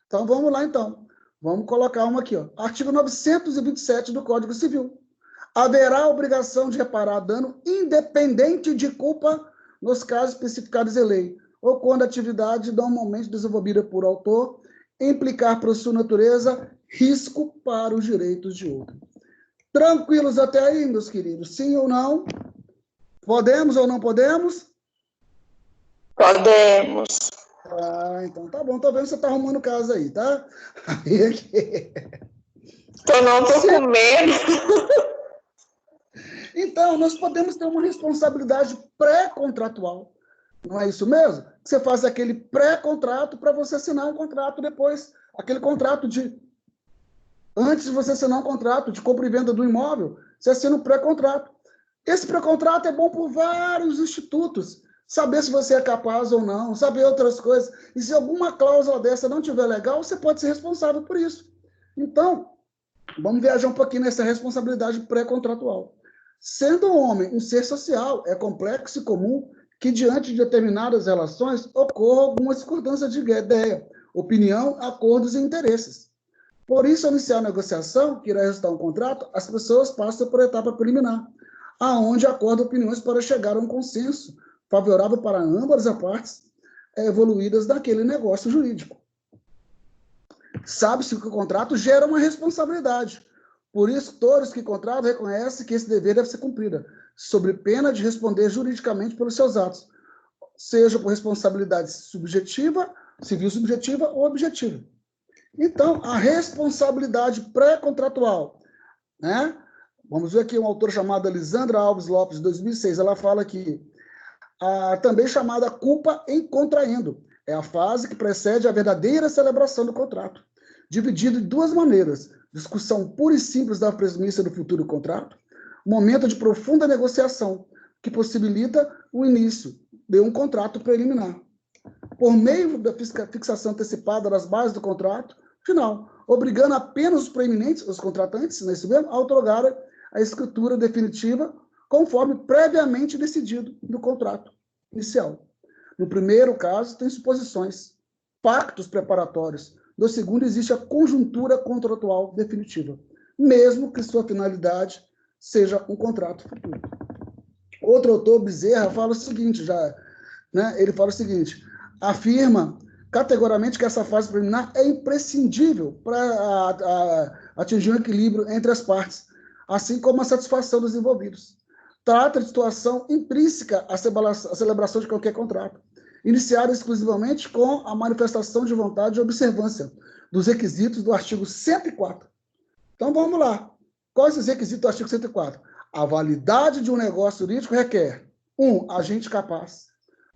Então, vamos lá, então. Vamos colocar uma aqui, ó. Artigo 927 do Código Civil. Haverá obrigação de reparar dano independente de culpa nos casos especificados em lei, ou quando a atividade normalmente desenvolvida por autor implicar por sua natureza risco para os direitos de outro. Tranquilos até aí, meus queridos? Sim ou não? Podemos ou não podemos? Podemos. Então tá bom. Tô vendo que você tá arrumando casa aí, tá? Aí aqui. Tô com medo. Então, nós podemos ter uma responsabilidade pré-contratual. Não é isso mesmo? Você faz aquele pré-contrato para você assinar um contrato depois. Aquele contrato de... Antes de você assinar um contrato de compra e venda do imóvel, você assina um pré-contrato. Esse pré-contrato é bom por vários institutos. Saber se você é capaz ou não, saber outras coisas. E se alguma cláusula dessa não estiver legal, você pode ser responsável por isso. Então, vamos viajar um pouquinho nessa responsabilidade pré-contratual. Sendo o homem um ser social, é complexo e comum que, diante de determinadas relações, ocorra alguma discordância de ideia, opinião, acordos e interesses. Por isso, ao iniciar a negociação, que irá resultar um contrato, as pessoas passam por etapa preliminar, aonde acordam opiniões para chegar a um consenso favorável para ambas as partes evoluídas daquele negócio jurídico. Sabe-se que o contrato gera uma responsabilidade. Por isso, todos que contratam reconhecem que esse dever deve ser cumprido, sob pena de responder juridicamente pelos seus atos, seja por responsabilidade subjetiva, civil subjetiva ou objetiva. Então, a responsabilidade pré-contratual, né? Vamos ver aqui um autor chamado Lisandra Alves Lopes, de 2006, ela fala que também chamada culpa em contraendo, é a fase que precede a verdadeira celebração do contrato, dividido em duas maneiras: discussão pura e simples da premissa do futuro contrato, momento de profunda negociação, que possibilita o início de um contrato preliminar, por meio da fixação antecipada das bases do contrato final, obrigando apenas os preeminentes, os contratantes, não é isso mesmo, a outorgar a escritura definitiva conforme previamente decidido no contrato inicial. No primeiro caso, tem suposições, pactos preparatórios. No segundo, existe a conjuntura contratual definitiva, mesmo que sua finalidade seja um contrato futuro. Outro autor, Bezerra, fala o seguinte, ele fala o seguinte: afirma categoricamente que essa fase preliminar é imprescindível para atingir um equilíbrio entre as partes, assim como a satisfação dos envolvidos. Trata de situação intrínseca à celebração de qualquer contrato, iniciada exclusivamente com a manifestação de vontade e observância dos requisitos do artigo 104. Então, vamos lá. Quais os requisitos do artigo 104? A validade de um negócio jurídico requer: 1. Agente capaz,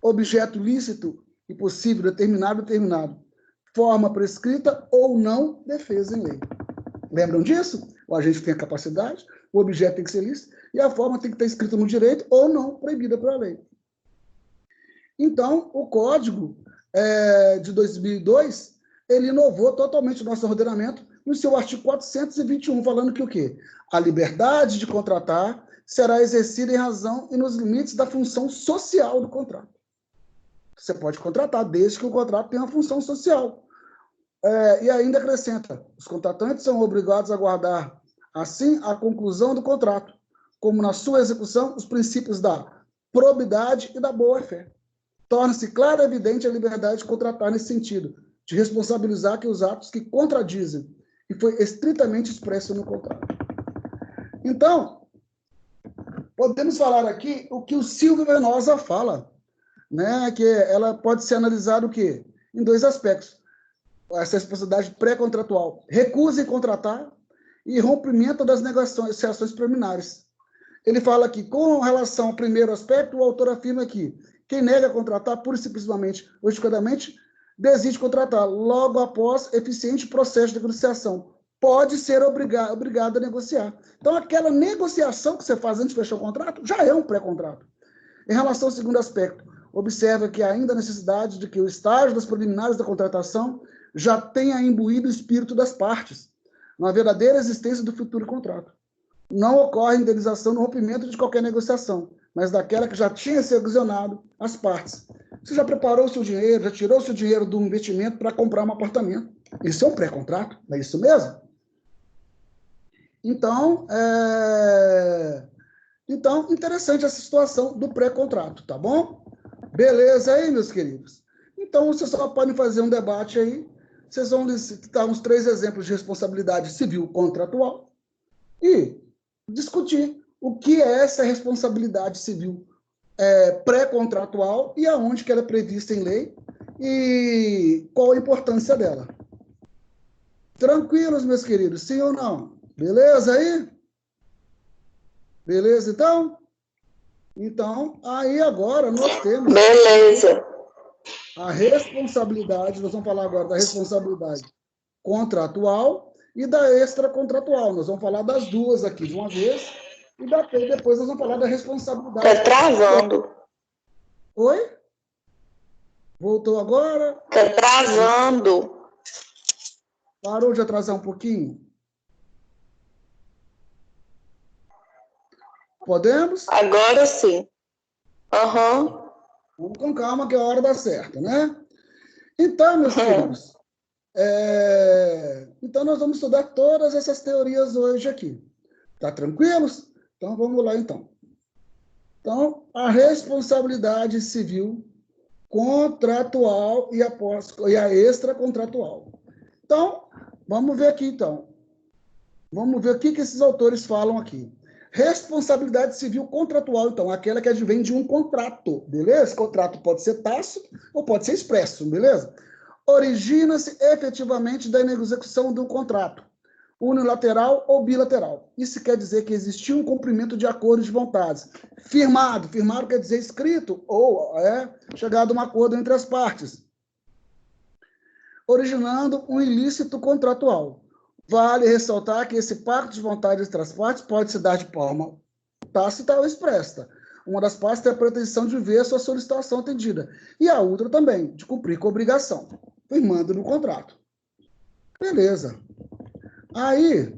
objeto lícito e possível determinado, forma prescrita ou não, defesa em lei. Lembram disso? O agente tem a capacidade, o objeto tem que ser lícito e a forma tem que estar escrita no direito ou não, proibida pela lei. Então, o Código de 2002, ele inovou totalmente o nosso ordenamento no seu artigo 421, falando que o quê? A liberdade de contratar será exercida em razão e nos limites da função social do contrato. Você pode contratar, desde que o contrato tenha uma função social. E ainda acrescenta: os contratantes são obrigados a guardar, assim, a conclusão do contrato, como na sua execução, os princípios da probidade e da boa-fé. Torna-se clara e evidente a liberdade de contratar nesse sentido, de responsabilizar que os atos que contradizem, e foi estritamente expresso no contrato. Então, podemos falar aqui o que o Silvio Venosa fala, né, que ela pode ser analisada o quê? Em dois aspectos: essa responsabilidade pré-contratual, recusa em contratar, e rompimento das negociações preliminares. Ele fala que, com relação ao primeiro aspecto, o autor afirma que quem nega contratar, pura e simplesmente, ou escadamente, desiste de contratar, logo após eficiente processo de negociação. Pode ser obrigado a negociar. Então, aquela negociação que você faz antes de fechar o contrato, já é um pré-contrato. Em relação ao segundo aspecto, observa que há ainda a necessidade de que o estágio das preliminares da contratação já tenha imbuído o espírito das partes, na verdadeira existência do futuro contrato. Não ocorre indenização no rompimento de qualquer negociação, mas daquela que já tinha sido acionado as partes. Você já preparou o seu dinheiro, já tirou o seu dinheiro do investimento para comprar um apartamento. Isso é um pré-contrato, não é isso mesmo? Então, interessante essa situação do pré-contrato, tá bom? Beleza aí, meus queridos? Então, vocês só podem fazer um debate aí. Vocês vão citar uns 3 exemplos de responsabilidade civil contratual e discutir o que é essa responsabilidade civil pré-contratual e aonde que ela é prevista em lei e qual a importância dela. Tranquilos, meus queridos? Sim ou não? Beleza aí? Beleza, então? Então, aí agora nós temos... Beleza. A responsabilidade, nós vamos falar agora da responsabilidade contratual e da extracontratual. Nós vamos falar das duas aqui de uma vez e depois nós vamos falar da responsabilidade. Tá travando. Oi? Voltou agora? Tá travando. Parou de atrasar um pouquinho? Podemos? Agora sim. Aham. Vamos com calma, que a hora dá certo, né? Então, meus queridos, Então, nós vamos estudar todas essas teorias hoje aqui. Tá tranquilos? Então, vamos lá, então. Então, a responsabilidade civil contratual e a extracontratual. Então, vamos ver aqui, então. Vamos ver o que esses autores falam aqui. Responsabilidade civil contratual, então, aquela que advém de um contrato, beleza? Contrato pode ser tácito ou pode ser expresso, beleza? Origina-se efetivamente da execução de um contrato, unilateral ou bilateral. Isso quer dizer que existiu um cumprimento de acordo de vontades. Firmado quer dizer escrito ou chegado a um acordo entre as partes, originando um ilícito contratual. Vale ressaltar que esse pacto de vontade entre as partes pode se dar de forma tácita ou expressa. Uma das partes tem a pretensão de ver a sua solicitação atendida, e a outra também, de cumprir com a obrigação, firmando no contrato. Beleza. Aí,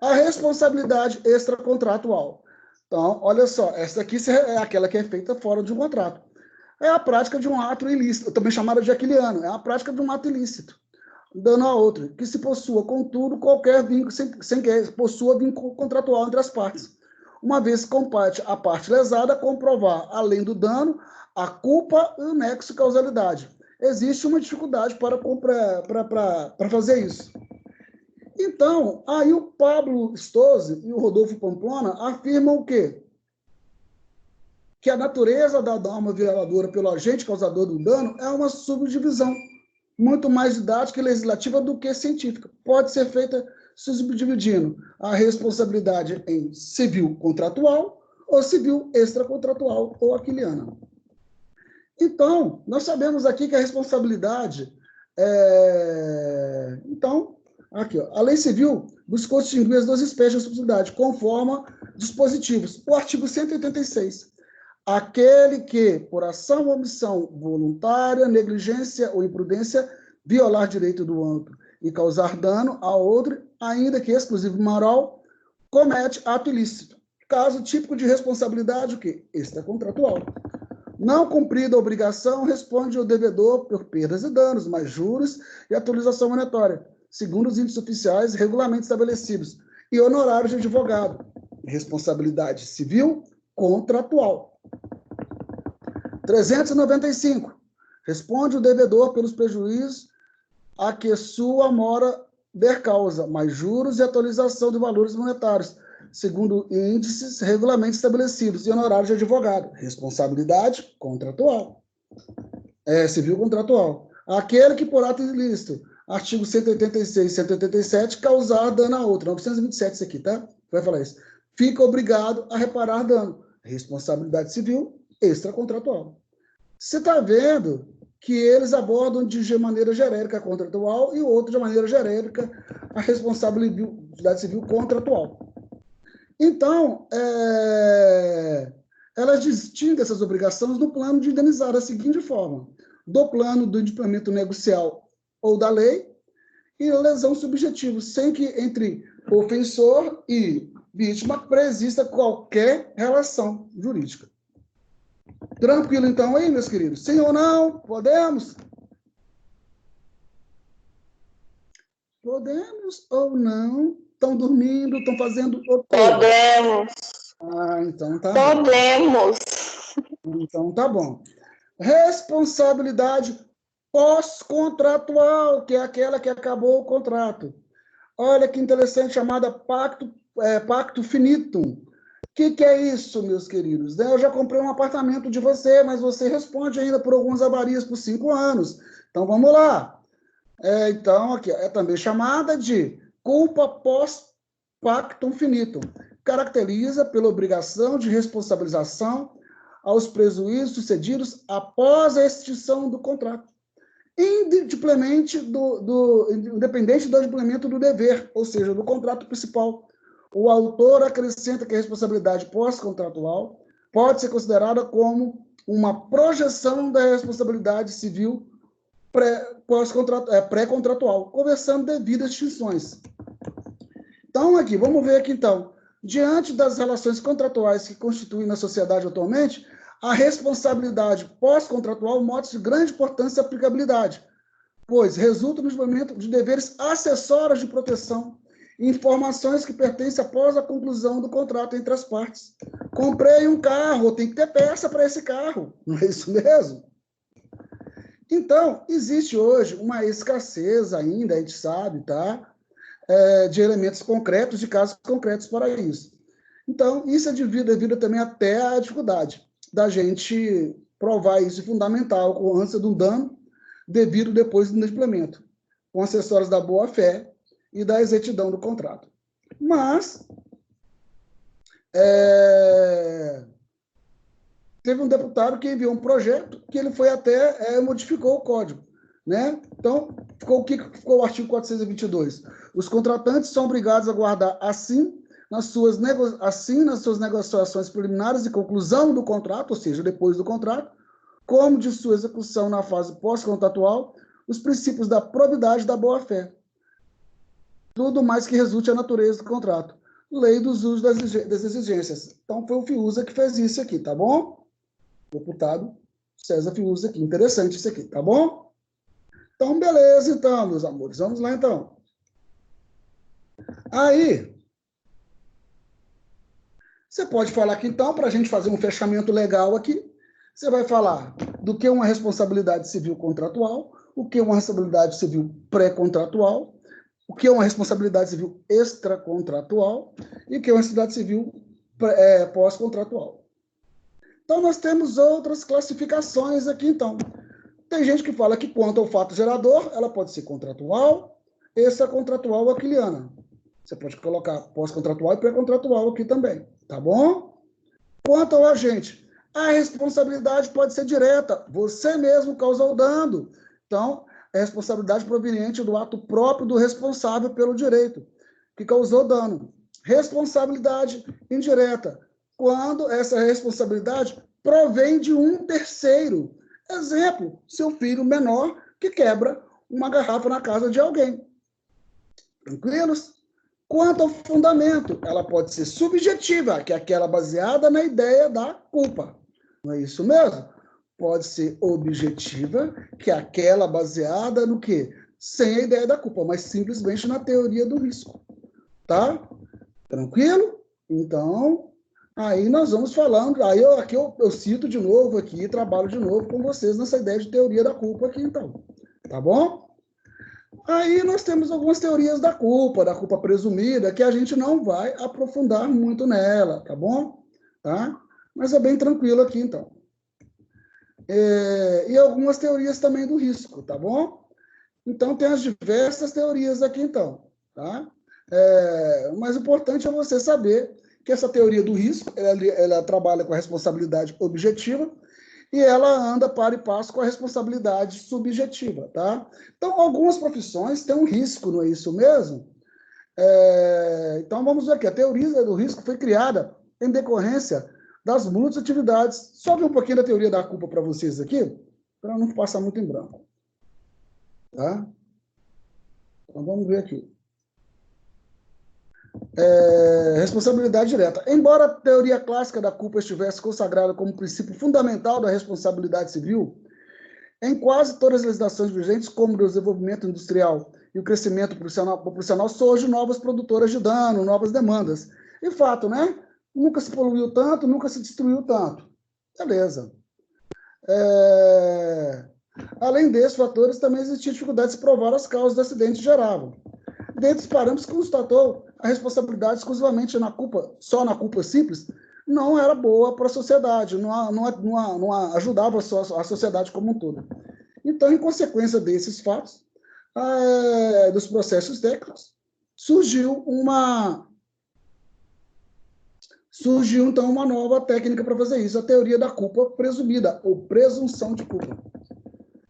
a responsabilidade extracontratual. Então, olha só, essa aqui é aquela que é feita fora de um contrato. É a prática de um ato ilícito, também chamada de aquiliano, é a prática de um ato ilícito, dando a outra, que se possua, contudo, qualquer vínculo, sem que possua vínculo contratual entre as partes, uma vez que compete a parte lesada comprovar, além do dano, a culpa e o nexo de causalidade. Existe uma dificuldade para fazer isso. Então, aí o Pablo Stozzi e o Rodolfo Pamplona afirmam o quê? Que a natureza da norma violadora pelo agente causador do dano é uma subdivisão muito mais didática e legislativa do que científica. Pode ser feita subdividindo a responsabilidade em civil contratual ou civil extracontratual ou aquiliana. Então, nós sabemos aqui que a responsabilidade Então, aqui, ó, a lei civil buscou distinguir as duas espécies de responsabilidade, conforme dispositivos. O artigo 186. Aquele que, por ação ou omissão voluntária, negligência ou imprudência, violar direito do outro e causar dano a outro, ainda que exclusivo moral, comete ato ilícito. Caso típico de responsabilidade, o quê? Extracontratual. Não cumprida a obrigação, responde o devedor por perdas e danos, mais juros e atualização monetária, segundo os índices oficiais e regulamentos estabelecidos, e honorários de advogado. Responsabilidade civil contratual. 395. Responde o devedor pelos prejuízos a que sua mora der causa, mais juros e atualização de valores monetários, segundo índices, regulamentos estabelecidos e honorários de advogado. Responsabilidade contratual. Civil contratual. Aquele que, por ato ilícito, artigo 186 e 187, causar dano a outro. 927 isso aqui, tá? Vai falar isso. Fica obrigado a reparar dano. Responsabilidade civil extracontratual. Você está vendo que eles abordam de maneira genérica a contratual e o outro de maneira genérica a responsabilidade civil contratual. Então, elas distinguem essas obrigações no plano de indenizar da seguinte forma: do plano do inadimplemento negocial ou da lei e lesão subjetiva, sem que entre ofensor e vítima preexista qualquer relação jurídica. Tranquilo, então, aí, meus queridos? Sim ou não? Podemos? Podemos ou não? Estão dormindo? Estão fazendo o quê? Podemos. Então tá Podemos. bom. Então tá bom. Responsabilidade pós-contratual, que é aquela que acabou o contrato. Olha que interessante, chamada pacto finitum. O que é isso, meus queridos? Eu já comprei um apartamento de você, mas você responde ainda por algumas avarias por 5 anos. Então, vamos lá. Então, aqui é também chamada de culpa pós-pactum finitum. Caracteriza pela obrigação de responsabilização aos prejuízos sucedidos após a extinção do contrato, independente do adimplemento do dever, ou seja, do contrato principal. O autor acrescenta que a responsabilidade pós-contratual pode ser considerada como uma projeção da responsabilidade civil pré-contratual, conversando devidas distinções. Então, aqui, vamos ver aqui, então. Diante das relações contratuais que constituem na sociedade atualmente, A responsabilidade pós-contratual mostra de grande importância e aplicabilidade, pois resulta no desenvolvimento de deveres acessórios de proteção, informações que pertencem após a conclusão do contrato entre as partes. Comprei um carro, tem que ter peça para esse carro, não é isso mesmo? Então, existe hoje uma escassez ainda, a gente sabe, tá? De elementos concretos, de casos concretos para isso. Então, isso é devido também até à dificuldade da gente provar isso fundamental, a ocorrência de um dano devido depois do inadimplemento, com acessórios da boa-fé e da exatidão do contrato. Mas, teve um deputado que enviou um projeto que ele foi até, modificou o código, né? Então, ficou o artigo 422. Os contratantes são obrigados a guardar assim nas suas negociações preliminares e conclusão do contrato, ou seja, depois do contrato, como de sua execução na fase pós-contratual, os princípios da probidade e da boa-fé. Tudo mais que resulte a natureza do contrato. Lei dos usos das exigências. Então, foi o Fiuza que fez isso aqui, tá bom? Deputado César Fiuza aqui. Interessante isso aqui, tá bom? Então, beleza, então, meus amores. Vamos lá, então. Aí, você pode falar aqui, então, para a gente fazer um fechamento legal aqui, você vai falar do que é uma responsabilidade civil contratual, o que é uma responsabilidade civil pré-contratual, o que é uma responsabilidade civil extracontratual e o que é uma responsabilidade civil pós-contratual. Então, nós temos outras classificações aqui, então. Tem gente que fala que, quanto ao fato gerador, ela pode ser contratual, extracontratual ou aquiliana. Você pode colocar pós-contratual e pré-contratual aqui também, tá bom? Quanto ao agente, a responsabilidade pode ser direta, você mesmo causou o dano. Então, é responsabilidade proveniente do ato próprio do responsável pelo direito, que causou dano. Responsabilidade indireta, quando essa responsabilidade provém de um terceiro. Exemplo, seu filho menor que quebra uma garrafa na casa de alguém. Tranquilos? Quanto ao fundamento, ela pode ser subjetiva, que é aquela baseada na ideia da culpa. Não é isso mesmo? Pode ser objetiva, que é aquela baseada no quê? Sem a ideia da culpa, mas simplesmente na teoria do risco. Tá? Tranquilo? Então, aí nós vamos falando, aí eu cito de novo aqui, trabalho de novo com vocês nessa ideia de teoria da culpa aqui, então. Tá bom? Aí nós temos algumas teorias da culpa presumida, que a gente não vai aprofundar muito nela, tá bom? Tá? Mas é bem tranquilo aqui, então. E algumas teorias também do risco, tá bom? Então, tem as diversas teorias aqui, então, tá? O mais importante é você saber que essa teoria do risco, ela trabalha com a responsabilidade objetiva e ela anda para e passo com a responsabilidade subjetiva, tá? Então, algumas profissões têm um risco, não é isso mesmo? Então, vamos ver aqui. A teoria do risco foi criada em decorrência das múltiplas atividades. Só ver um pouquinho da teoria da culpa para vocês aqui, para não passar muito em branco. Tá? Então, vamos ver aqui. Responsabilidade direta. Embora a teoria clássica da culpa estivesse consagrada como princípio fundamental da responsabilidade civil, em quase todas as legislações vigentes, como o desenvolvimento industrial e o crescimento populacional, surgem novas produtoras de dano, novas demandas. E fato, né? Nunca se poluiu tanto, nunca se destruiu tanto. Beleza. Além desses fatores, também existia dificuldade de se provar as causas do acidente que geravam. Dentre os parâmetros, constatou a responsabilidade exclusivamente só na culpa simples, não era boa para a sociedade, não ajudava a sociedade como um todo. Então, em consequência desses fatos, dos processos técnicos, surgiu então uma nova técnica para fazer isso, a teoria da culpa presumida, ou presunção de culpa.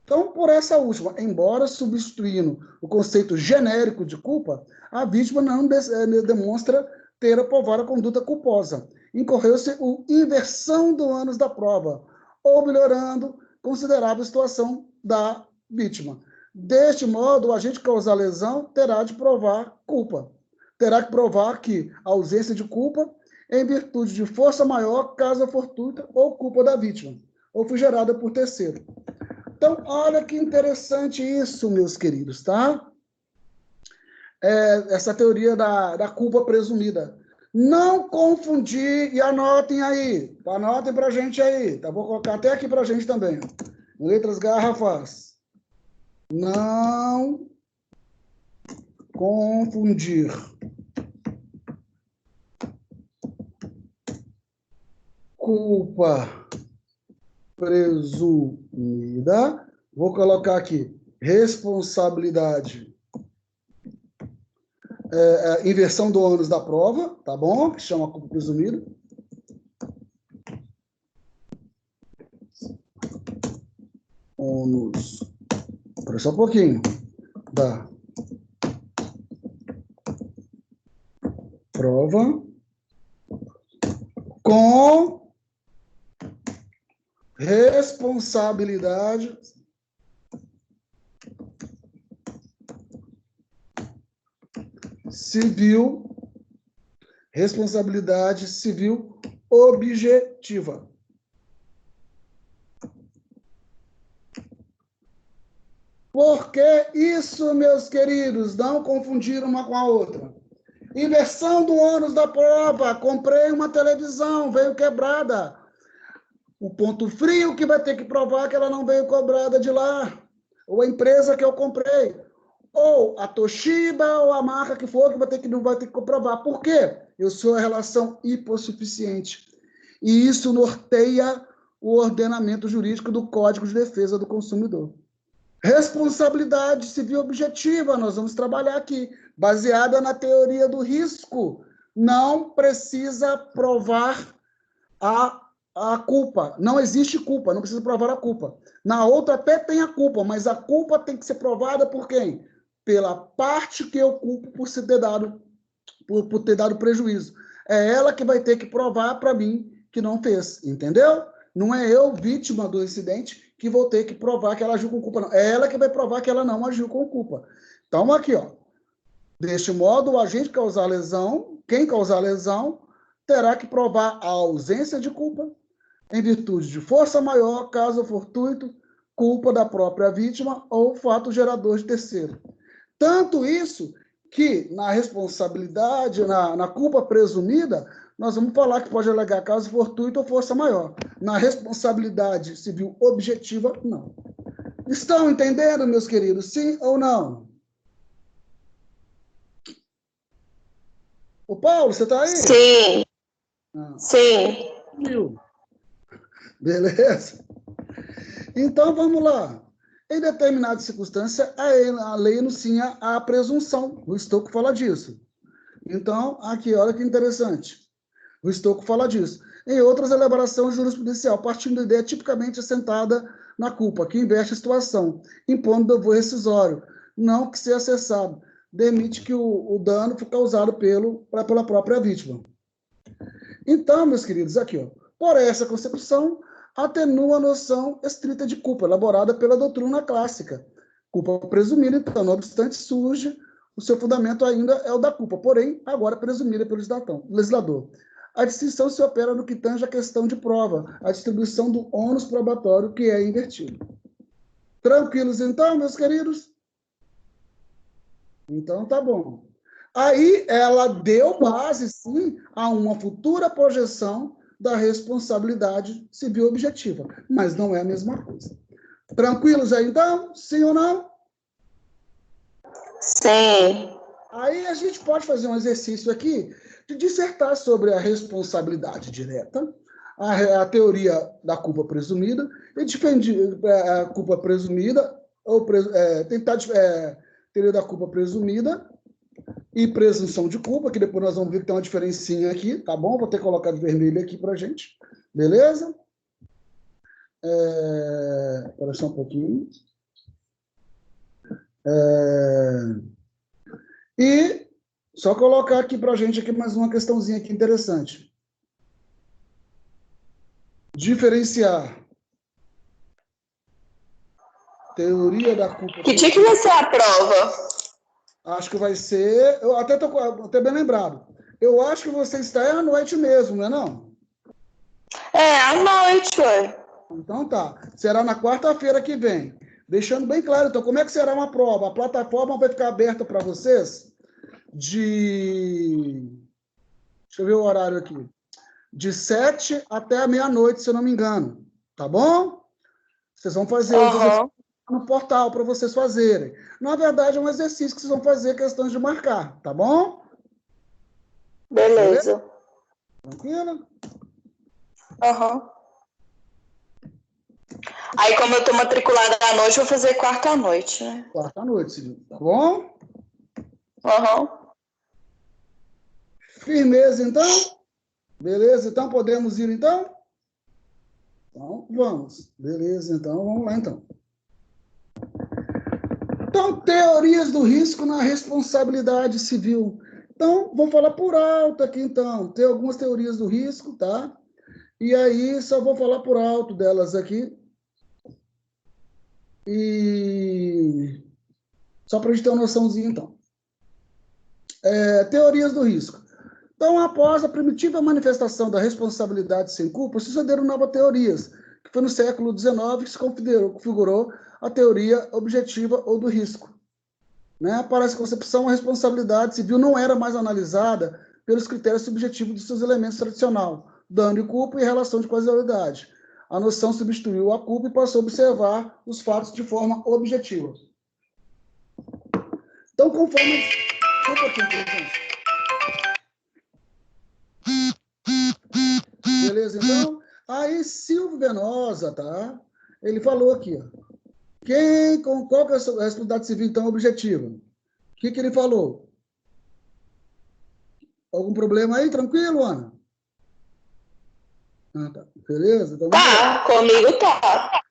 Então, por essa última, embora substituindo o conceito genérico de culpa, a vítima não demonstra ter aprovado a conduta culposa. Incorreu-se a inversão do ônus da prova, ou melhorando considerável a situação da vítima. Deste modo, o agente causar lesão terá de provar culpa. Terá que provar que a ausência de culpa em virtude de força maior, causa fortuita ou culpa da vítima, ou foi gerada por terceiro. Então, olha que interessante isso, meus queridos, tá? Essa teoria da culpa presumida. Não confundir, e anotem aí, anotem para a gente aí, tá? Vou colocar até aqui para a gente também. Letras garrafas. Não confundir culpa presumida. Vou colocar aqui responsabilidade, inversão do ônus da prova, tá bom? Que chama culpa presumida. Ônus, espera só um pouquinho, da prova com responsabilidade civil, responsabilidade civil objetiva. Por que isso, meus queridos? Não confundir uma com a outra. Inversão do ônus da prova. Comprei uma televisão, veio quebrada. O ponto frio que vai ter que provar que ela não veio cobrada de lá. Ou a empresa que eu comprei. Ou a Toshiba, ou a marca que for, que não vai ter que comprovar. Por quê? Eu sou a relação hipossuficiente. E isso norteia o ordenamento jurídico do Código de Defesa do Consumidor. Responsabilidade civil objetiva, nós vamos trabalhar aqui, baseada na teoria do risco. Não precisa provar a culpa. Não existe culpa, não precisa provar a culpa. Na outra até tem a culpa, mas a culpa tem que ser provada por quem? Pela parte que eu culpo por ter dado prejuízo. É ela que vai ter que provar para mim que não fez, entendeu? Não é eu, vítima do incidente, que vou ter que provar que ela agiu com culpa, não. É ela que vai provar que ela não agiu com culpa. Então, aqui, ó. Deste modo, o agente causar lesão, quem causar lesão, terá que provar a ausência de culpa, em virtude de força maior, caso fortuito, culpa da própria vítima ou fato gerador de terceiro. Tanto isso que, na responsabilidade, na culpa presumida, nós vamos falar que pode alegar caso fortuito ou força maior. Na responsabilidade civil objetiva, não. Estão entendendo, meus queridos? Sim ou não? O Paulo, você está aí? Sim. Sim. Beleza? Então, vamos lá. Em determinada circunstância, a lei anuncia a presunção. O Estocco fala disso. Então, aqui, olha que interessante. O Estocco fala disso. Em outras, a elaboração jurisprudencial, partindo da ideia tipicamente assentada na culpa, que inverte a situação, impondo dever rescisório, não que seja acessado, demite que o dano foi causado pela própria vítima. Então, meus queridos, aqui, ó, por essa concepção, atenua a noção estrita de culpa, elaborada pela doutrina clássica. Culpa presumida, então, não obstante, surge, o seu fundamento ainda é o da culpa, porém, agora presumida pelo legislador. A distinção se opera no que tange a questão de prova, a distribuição do ônus probatório, que é invertido. Tranquilos, então, meus queridos? Então, tá bom. Aí, ela deu base, sim, a uma futura projeção da responsabilidade civil objetiva, mas não é a mesma coisa. Tranquilos aí, então? Sim ou não? Sim. Aí a gente pode fazer um exercício aqui de dissertar sobre a responsabilidade direta, a teoria da culpa presumida, e defender a culpa presumida, ou tentar teoria da culpa presumida e presunção de culpa, que depois nós vamos ver que tem uma diferencinha aqui, tá bom? Vou ter colocado vermelho aqui pra gente, beleza? Espera só um pouquinho. E só colocar aqui pra gente aqui mais uma questãozinha aqui interessante. Diferenciar teoria da culpa. Que dia que vai ser a prova? Acho que vai ser... Eu até bem lembrado. Eu acho que você está à noite mesmo, não é não? É, à noite, ué. Então tá. Será na quarta-feira que vem. Deixando bem claro, então, como é que será uma prova? A plataforma vai ficar aberta para vocês de... Deixa eu ver o horário aqui. De 7 até a meia-noite, se eu não me engano. Tá bom? Vocês vão fazer os exercícios no portal para vocês fazerem. Na verdade, é um exercício que vocês vão fazer questão de marcar, tá bom? Beleza. Tranquilo? Aham. Aí, como eu tô matriculada à noite, eu vou fazer quarta à noite, né? Quarta-noite, Silvio. Tá bom? Aham. Firmeza, então? Beleza, então podemos ir, então? Então, vamos. Beleza, então, vamos lá, então. Então, teorias do risco na responsabilidade civil. Então, vou falar por alto aqui, então. Tem algumas teorias do risco, tá? E aí, só vou falar por alto delas aqui. E só para a gente ter uma noçãozinha, então. Teorias do risco. Então, após a primitiva manifestação da responsabilidade sem culpa, sucederam novas teorias, que foi no século XIX que se configurou a teoria objetiva ou do risco. Né? Para essa concepção, a responsabilidade civil não era mais analisada pelos critérios subjetivos dos seus elementos tradicionais, dano e culpa e relação de causalidade. A noção substituiu a culpa e passou a observar os fatos de forma objetiva. Então, conforme... Beleza, então? Aí, Silvio Venosa, tá? Ele falou aqui, ó. Qual que é a responsabilidade civil, então, objetiva? O que ele falou? Algum problema aí? Tranquilo, Ana? Ah, tá. Beleza? Então, tá, comigo tá.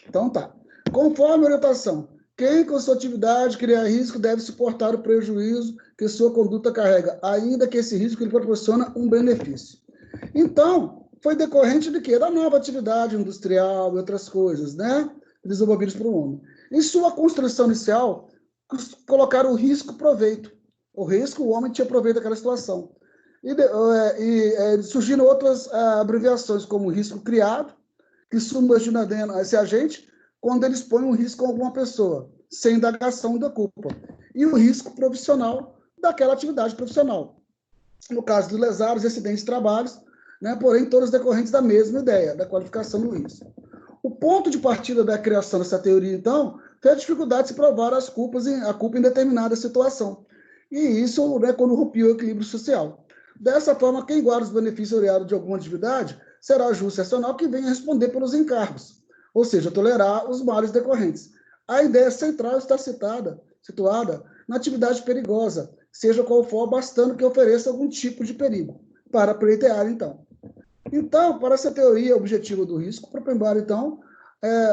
Então tá. Conforme a orientação, quem com sua atividade criar risco deve suportar o prejuízo que sua conduta carrega, ainda que esse risco lhe proporciona um benefício. Então, foi decorrente de quê? Da nova atividade industrial e outras coisas, né? Desenvolvidas para o homem. Em sua construção inicial, colocaram o risco proveito. O risco, o homem tinha proveito daquela situação. E surgiram outras abreviações, como risco criado, que submergindo esse agente quando eles põem um risco a alguma pessoa, sem indagação da culpa. E o risco profissional daquela atividade profissional. No caso dos lesados, acidentes de trabalho, né, porém, todos decorrentes da mesma ideia, da qualificação do risco. O ponto de partida da criação dessa teoria, então, foi a dificuldade de se provar a culpa em determinada situação. E isso, né, quando rompeu o equilíbrio social. Dessa forma, quem guarda os benefícios oriundos de alguma atividade será justo e racional que venha responder pelos encargos, ou seja, tolerar os males decorrentes. A ideia central está situada na atividade perigosa, seja qual for, bastando que ofereça algum tipo de perigo, para pleitear, então. Então, para essa teoria objetiva do risco, propõe, então,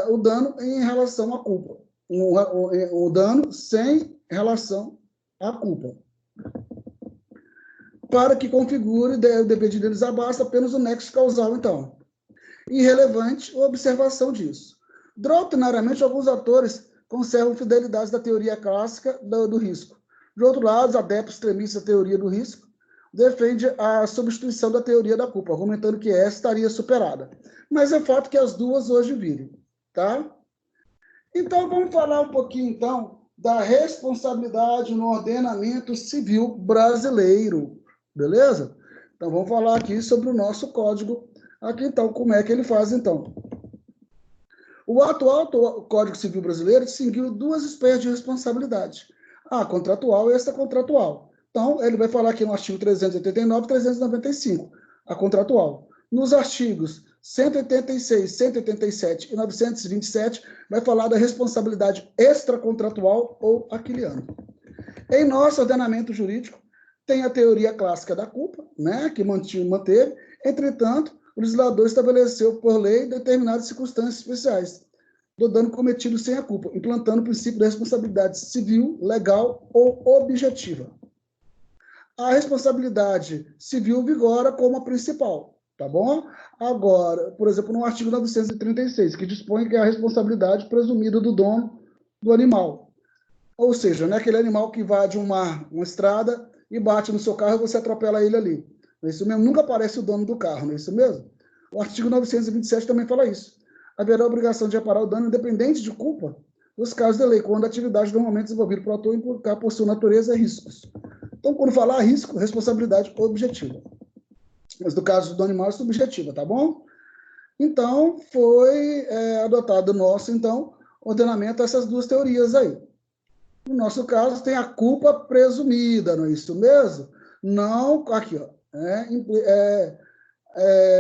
o dano em relação à culpa. O dano sem relação à culpa. Para que configure o dever de indenizar, basta apenas o nexo causal, então. Irrelevante a observação disso. Doutrinariamente, alguns autores conservam fidelidade da teoria clássica do risco. De outro lado, os adeptos extremistas da teoria do risco defendem a substituição da teoria da culpa, argumentando que essa estaria superada. Mas é fato que as duas hoje vivem, tá? Então, vamos falar um pouquinho, então, da responsabilidade no ordenamento civil brasileiro, beleza? Então, vamos falar aqui sobre o nosso código. Aqui, então, como é que ele faz, então? O atual Código Civil Brasileiro distinguiu duas espécies de responsabilidade. A contratual e extracontratual. Então, ele vai falar aqui no artigo 389 e 395, a contratual. Nos artigos 186, 187 e 927, vai falar da responsabilidade extracontratual ou aquiliana. Em nosso ordenamento jurídico, tem a teoria clássica da culpa, né, que manteve. Entretanto, o legislador estabeleceu por lei determinadas circunstâncias especiais do dano cometido sem a culpa, implantando o princípio da responsabilidade civil, legal ou objetiva. A responsabilidade civil vigora como a principal, tá bom? Agora, por exemplo, no artigo 936, que dispõe que é a responsabilidade presumida do dono do animal. Ou seja, né, aquele animal que invade uma estrada e bate no seu carro e você atropela ele ali. Não é isso mesmo? Nunca aparece o dono do carro, não é isso mesmo? O artigo 927 também fala isso. Haverá a obrigação de reparar o dano independente de culpa nos casos de lei, quando a atividade normalmente desenvolvida por autor implicar por sua natureza riscos. Então, quando falar risco, responsabilidade objetiva. Mas no caso do animal é subjetiva, tá bom? Então, foi adotado nosso, então, ordenamento a essas duas teorias aí. No nosso caso, tem a culpa presumida, não é isso mesmo? Não, aqui, ó.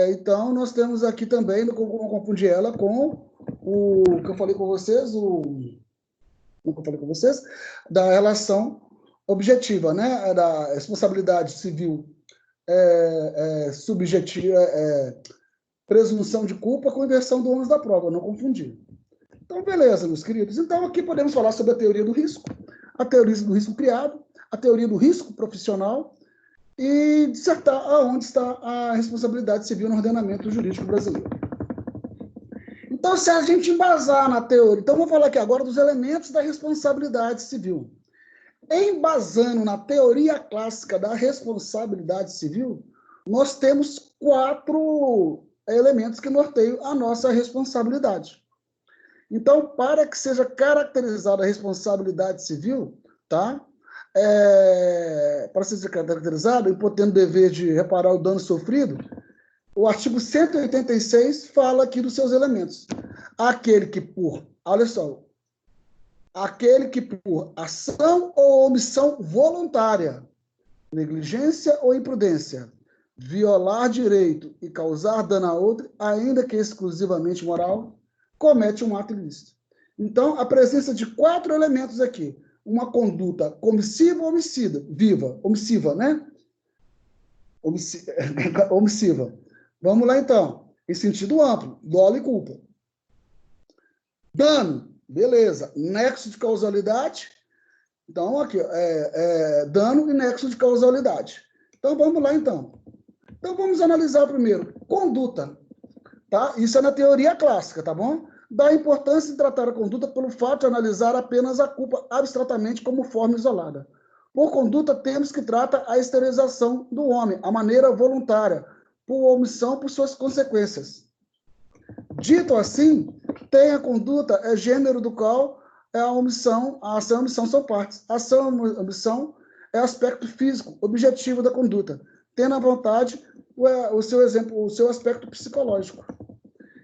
Então, nós temos aqui também, não confundir ela com o que eu falei com vocês, da relação objetiva, né? Da responsabilidade civil subjetiva, presunção de culpa com inversão do ônus da prova, não confundir. Então, beleza, meus queridos. Então, aqui podemos falar sobre a teoria do risco, a teoria do risco criado, a teoria do risco profissional e dissertar aonde está a responsabilidade civil no ordenamento jurídico brasileiro. Então, se a gente embasar na teoria... Então, vou falar aqui agora dos elementos da responsabilidade civil. Embasando na teoria clássica da responsabilidade civil, nós temos 4 elementos que norteiam a nossa responsabilidade. Então, para que seja caracterizada a responsabilidade civil, tá? Para ser caracterizada, e tendo dever de reparar o dano sofrido, o artigo 186 fala aqui dos seus elementos. Aquele que olha só, aquele que por ação ou omissão voluntária, negligência ou imprudência, violar direito e causar dano a outro, ainda que exclusivamente moral, comete um ato ilícito. Então, a presença de 4 elementos aqui. Uma conduta comissiva ou homicida, omissiva, né? Omissiva. Vamos lá, então. Em sentido amplo, dolo e culpa. Dano, beleza. Nexo de causalidade. Então, aqui, dano e nexo de causalidade. Então, vamos lá, então. Então, vamos analisar primeiro. Conduta. Tá? Isso é na teoria clássica, tá bom? Dá importância em tratar a conduta pelo fato de analisar apenas a culpa abstratamente como forma isolada. Por conduta, temos que trata a exteriorização do homem, a maneira voluntária, por omissão, por suas consequências. Dito assim, tem a conduta, gênero do qual a omissão, a ação e a omissão são partes. A ação e a omissão é aspecto físico, objetivo da conduta, tendo à vontade o seu aspecto psicológico.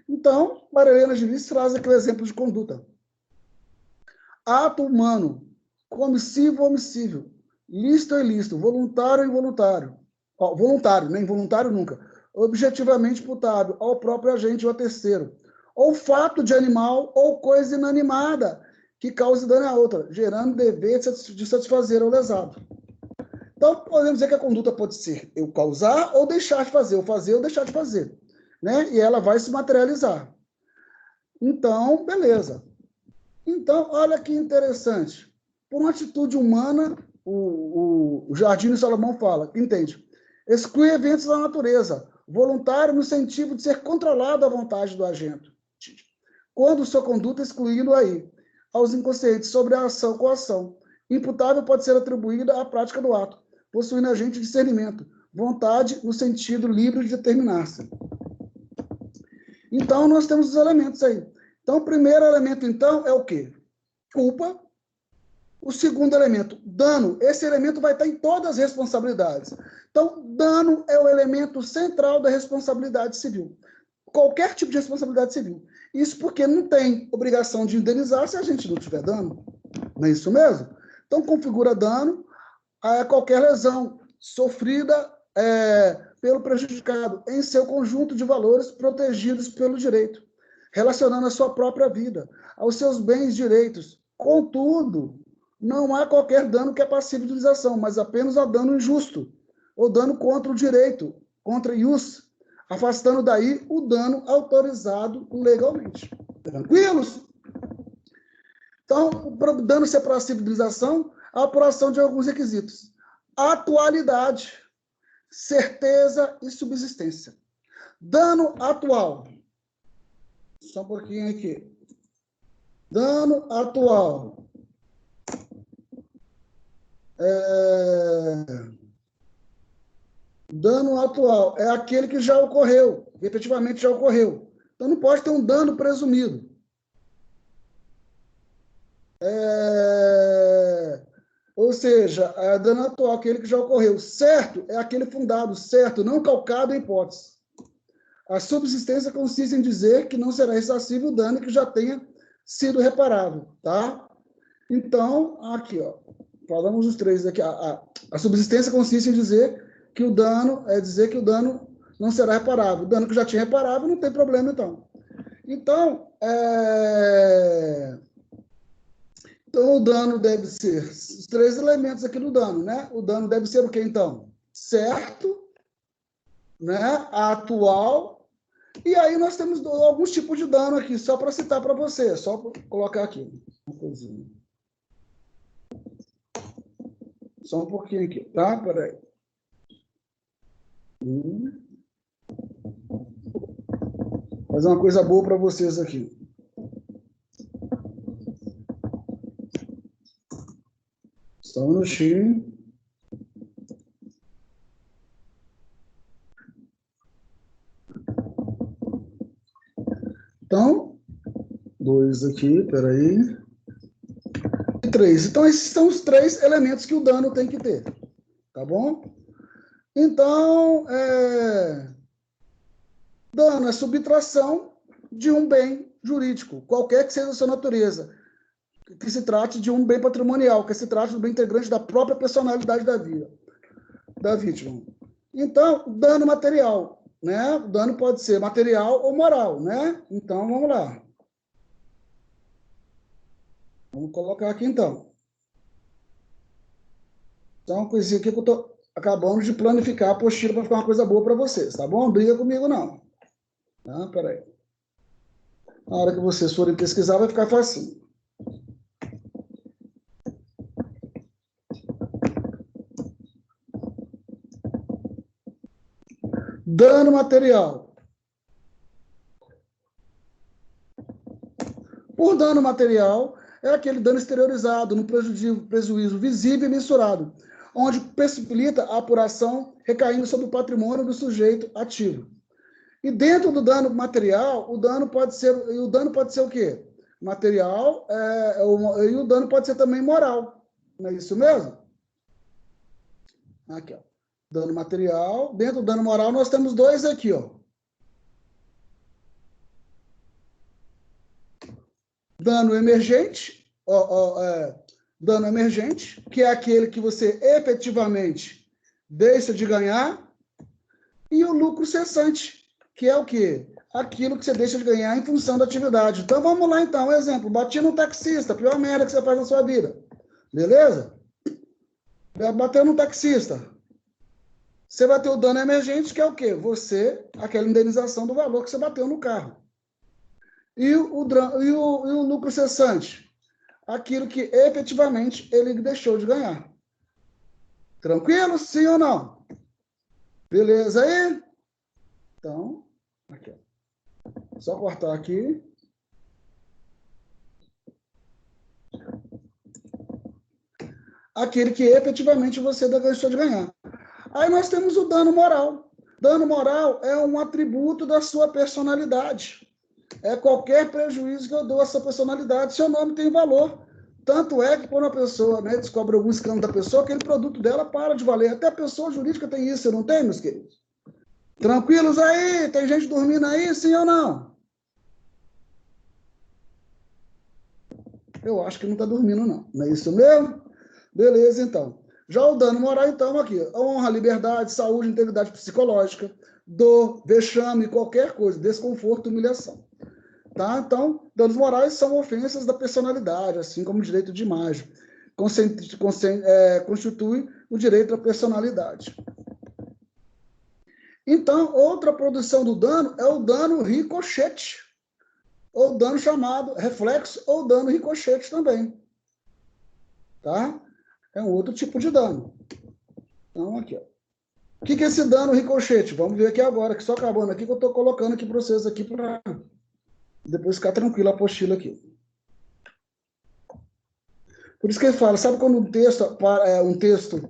Então, Maria Helena Diniz traz aqui o exemplo de conduta. Ato humano, comissivo ou omissível, lícito ou ilícito, voluntário ou involuntário. Voluntário, nem involuntário nunca. Objetivamente imputável ao próprio agente ou a terceiro. Ou fato de animal ou coisa inanimada que cause dano a outra, gerando dever de satisfazer ao lesado. Então, podemos dizer que a conduta pode ser eu causar ou deixar de fazer, ou fazer ou deixar de fazer. Né? E ela vai se materializar. Então, beleza. Então, olha que interessante. Por uma atitude humana, o Jardim Salomão fala, entende? Exclui eventos da natureza, voluntário no sentido de ser controlado à vontade do agente. Quando sua conduta excluindo aí aos inconscientes sobre a ação com a ação, imputável pode ser atribuída à prática do ato, possuindo agente de discernimento, vontade no sentido livre de determinar-se. Então, nós temos os elementos aí. Então, o primeiro elemento, então, é o quê? Culpa. O segundo elemento, dano. Esse elemento vai estar em todas as responsabilidades. Então, dano é o elemento central da responsabilidade civil. Qualquer tipo de responsabilidade civil. Isso porque não tem obrigação de indenizar se a gente não tiver dano. Não é isso mesmo? Então, configura dano a qualquer lesão sofrida pelo prejudicado em seu conjunto de valores protegidos pelo direito, relacionando a sua própria vida, aos seus bens e direitos. Contudo, não há qualquer dano que é passível de utilização, mas apenas há dano injusto, ou dano contra o direito, contra ius, afastando daí o dano autorizado legalmente. Tranquilos? Então, para o dano ser passível de utilização, a apuração de alguns requisitos. Atualidade, certeza e subsistência. Dano atual. Só um pouquinho aqui. Dano atual. Dano atual é aquele que já ocorreu, que efetivamente já ocorreu. Então, não pode ter um dano presumido. Ou seja, dano atual, aquele que já ocorreu. Certo é aquele fundado, certo, não calcado em hipótese. A subsistência consiste em dizer que não será ressarcível o dano que já tenha sido reparável, tá? Então, aqui, ó, falamos os três aqui. A subsistência consiste em dizer que o dano não será reparável. O dano que já tinha reparável não tem problema, então. Então, o dano deve ser os três elementos aqui do dano, né? O dano deve ser o quê, então? Certo, né? Atual. E aí nós temos alguns tipos de dano aqui, só para citar para você, só para colocar aqui. Uma coisinha. Só um pouquinho aqui, tá? Peraí. Fazer uma coisa boa para vocês aqui. Só um minutinho. Então, 2 aqui, peraí. E 3. Então, esses são os 3 elementos que o dano tem que ter. Tá bom? Então, dano é subtração de um bem jurídico, qualquer que seja a sua natureza. Que se trate de um bem patrimonial, que se trate do bem integrante da própria personalidade da vítima. Então, dano material, né? O dano pode ser material ou moral, né? Então, vamos lá. Vamos colocar aqui, então. Então, uma coisinha aqui que eu estou acabando de planificar a apostila para ficar uma coisa boa para vocês, tá bom? Não briga comigo, não. Tá? Peraí. Na hora que vocês forem pesquisar, vai ficar facinho. Dano material. Por dano material, é aquele dano exteriorizado, no prejuízo visível e mensurado, onde possibilita a apuração recaindo sobre o patrimônio do sujeito ativo. E dentro do dano material, o dano pode ser o quê? Material, e o dano pode ser também moral. Não é isso mesmo? Aqui, ó. Dano material. Dentro do dano moral, nós temos 2 aqui, ó. Dano emergente, dano emergente, que é aquele que você efetivamente deixa de ganhar, e o lucro cessante, que é o quê? Aquilo que você deixa de ganhar em função da atividade. Então, vamos lá, então. Um exemplo. Bati no taxista, pior merda que você faz na sua vida. Beleza? Bateu no taxista. Você vai ter o dano emergente, que é o quê? Aquela indenização do valor que você bateu no carro. E o lucro cessante? Aquilo que efetivamente ele deixou de ganhar. Tranquilo? Sim ou não? Beleza aí? Então, aqui, ó. Só cortar aqui. Aquele que efetivamente você deixou de ganhar. Aí nós temos o dano moral. Dano moral é um atributo da sua personalidade. É qualquer prejuízo que eu dou à sua personalidade, seu nome tem valor. Tanto é que quando a pessoa, né, descobre algum escândalo da pessoa, aquele produto dela para de valer. Até a pessoa jurídica tem isso, não tem, meus queridos? Tranquilos aí? Tem gente dormindo aí, sim ou não? Eu acho que não está dormindo, não. Não é isso mesmo? Beleza, então. Já o dano moral, então, aqui. Honra, liberdade, saúde, integridade psicológica, dor, vexame, qualquer coisa, desconforto, humilhação. Tá? Então, danos morais são ofensas da personalidade, assim como o direito de imagem. Constitui o direito da personalidade. Então, outra produção do dano é o dano ricochete, ou dano chamado reflexo, ou dano ricochete também. Tá? É um outro tipo de dano. Então, aqui, ó. O que é esse dano ricochete? Vamos ver aqui agora, que só acabando aqui, que eu estou colocando aqui para vocês aqui para depois ficar tranquilo a apostila aqui. Por isso que ele fala, sabe quando um texto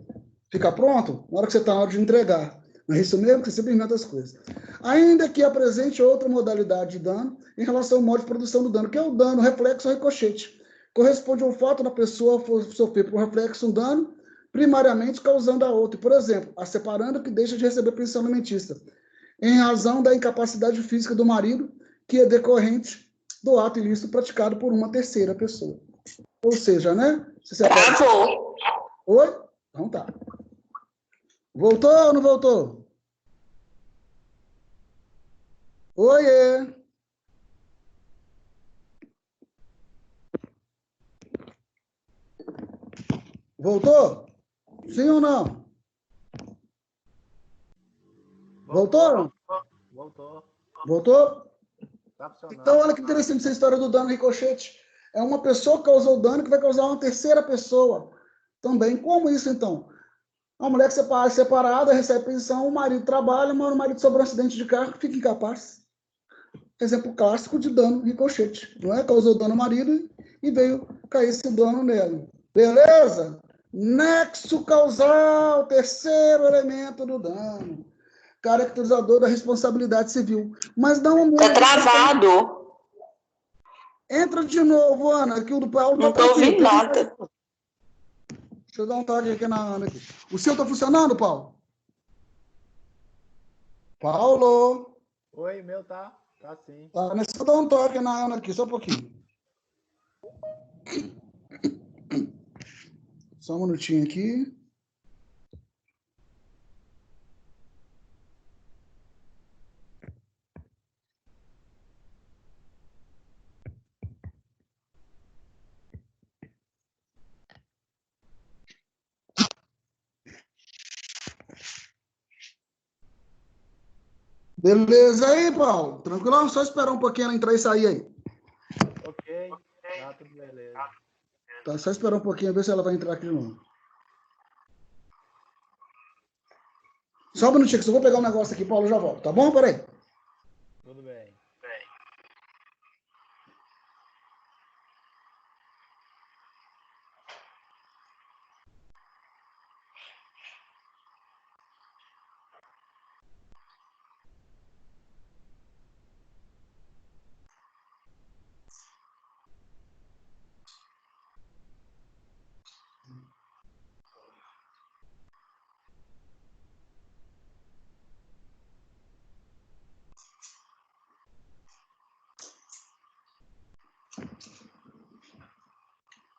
fica pronto? Na hora que você está na hora de entregar. Não é isso mesmo que você sempre inventa as coisas. Ainda que apresente outra modalidade de dano em relação ao modo de produção do dano, que é o dano reflexo ou ricochete. Corresponde ao fato da pessoa sofrer por reflexo um dano, primariamente causando a outra. Por exemplo, a separando que deixa de receber pensão alimentícia, em razão da incapacidade física do marido, que é decorrente do ato ilícito praticado por uma terceira pessoa. Ou seja, né? Travou. Oi? Então tá. Voltou ou não voltou? Oiê! Voltou? Sim ou não? Voltou? Voltou. Voltou? Tá funcionando. Então, olha que interessante essa história do dano ricochete. É uma pessoa que causou dano que vai causar uma terceira pessoa também. Como isso, então? Uma mulher que é separada, recebe pensão, o marido trabalha, mas o marido sofre um acidente de carro, fica incapaz. Exemplo clássico de dano ricochete. Não é? Causou dano ao marido e veio cair esse dano nela. Beleza? Nexo causal, terceiro elemento do dano. Caracterizador da responsabilidade civil. Mas dá uma Tá travado. Entra de novo, Ana, que o do Paulo Não tá tô ouvindo nada. Deixa eu dar um toque aqui na Ana. Aqui. O seu tá funcionando, Paulo? Paulo? Oi, meu tá sim. Tá, deixa eu dar um toque na Ana aqui, só um pouquinho. Só um minutinho aqui. Beleza aí, Paulo? Tranquilo? Só esperar um pouquinho ela entrar e sair aí. Ok, tá tudo beleza. Tá, só esperar um pouquinho, ver se ela vai entrar aqui de novo. Só um minutinho, que eu vou pegar um negócio aqui, Paulo, já volto, tá bom? Peraí. Tudo bem.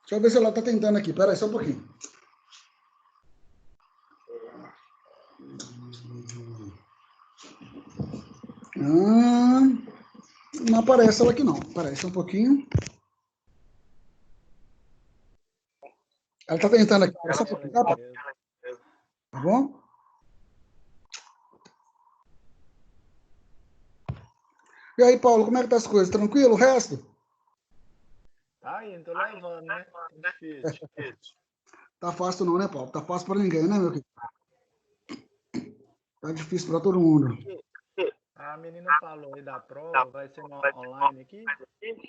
Deixa eu ver se ela tá tentando aqui. Peraí, só um pouquinho. Não aparece ela aqui, não. Peraí, só um pouquinho. Ela tá tentando aqui. Só um pouquinho, tá, Paulo? Tá bom? E aí, Paulo, como é que tá as coisas? Tranquilo? O resto? Tá indo, tô levando, né? Tá difícil. Tá fácil não, né, Paulo? Tá fácil pra ninguém, né, meu querido? Tá difícil pra todo mundo. A menina falou aí da prova, vai ser online aqui?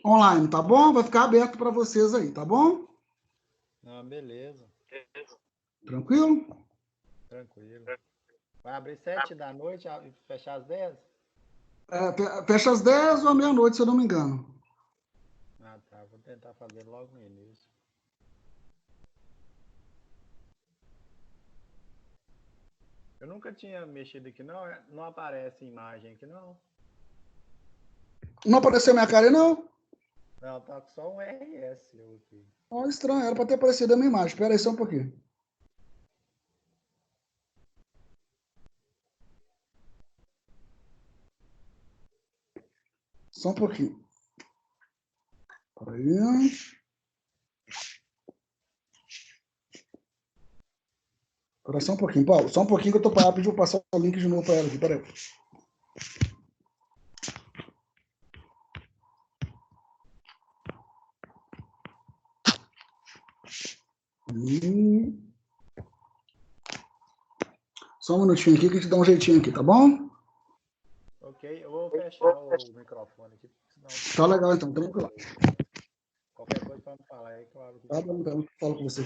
Online, tá bom? Vai ficar aberto pra vocês aí, tá bom? Ah, beleza. Tranquilo? Tranquilo. Vai abrir 7 da noite e fechar às 10? Fecha às 10 ou à meia-noite, se eu não me engano. Ah, tá. Vou tentar fazer logo no início. Eu nunca tinha mexido aqui, não. Não aparece imagem aqui, não. Não apareceu minha cara, não? Não, tá só um RS aqui. Ó, estranho, era pra ter aparecido a minha imagem. Espera aí só um pouquinho. Só um pouquinho. Aí. Espera só um pouquinho, Paulo. Só um pouquinho que eu tô para pedir para passar o link de novo para ela aqui. Peraí. Só um minutinho aqui que a gente dá um jeitinho aqui, tá bom? Ok, eu vou fechar o microfone aqui. Senão... Tá legal então, tranquilo. Qualquer coisa para me falar aí que eu abro. Tá bom, então, eu falo com você.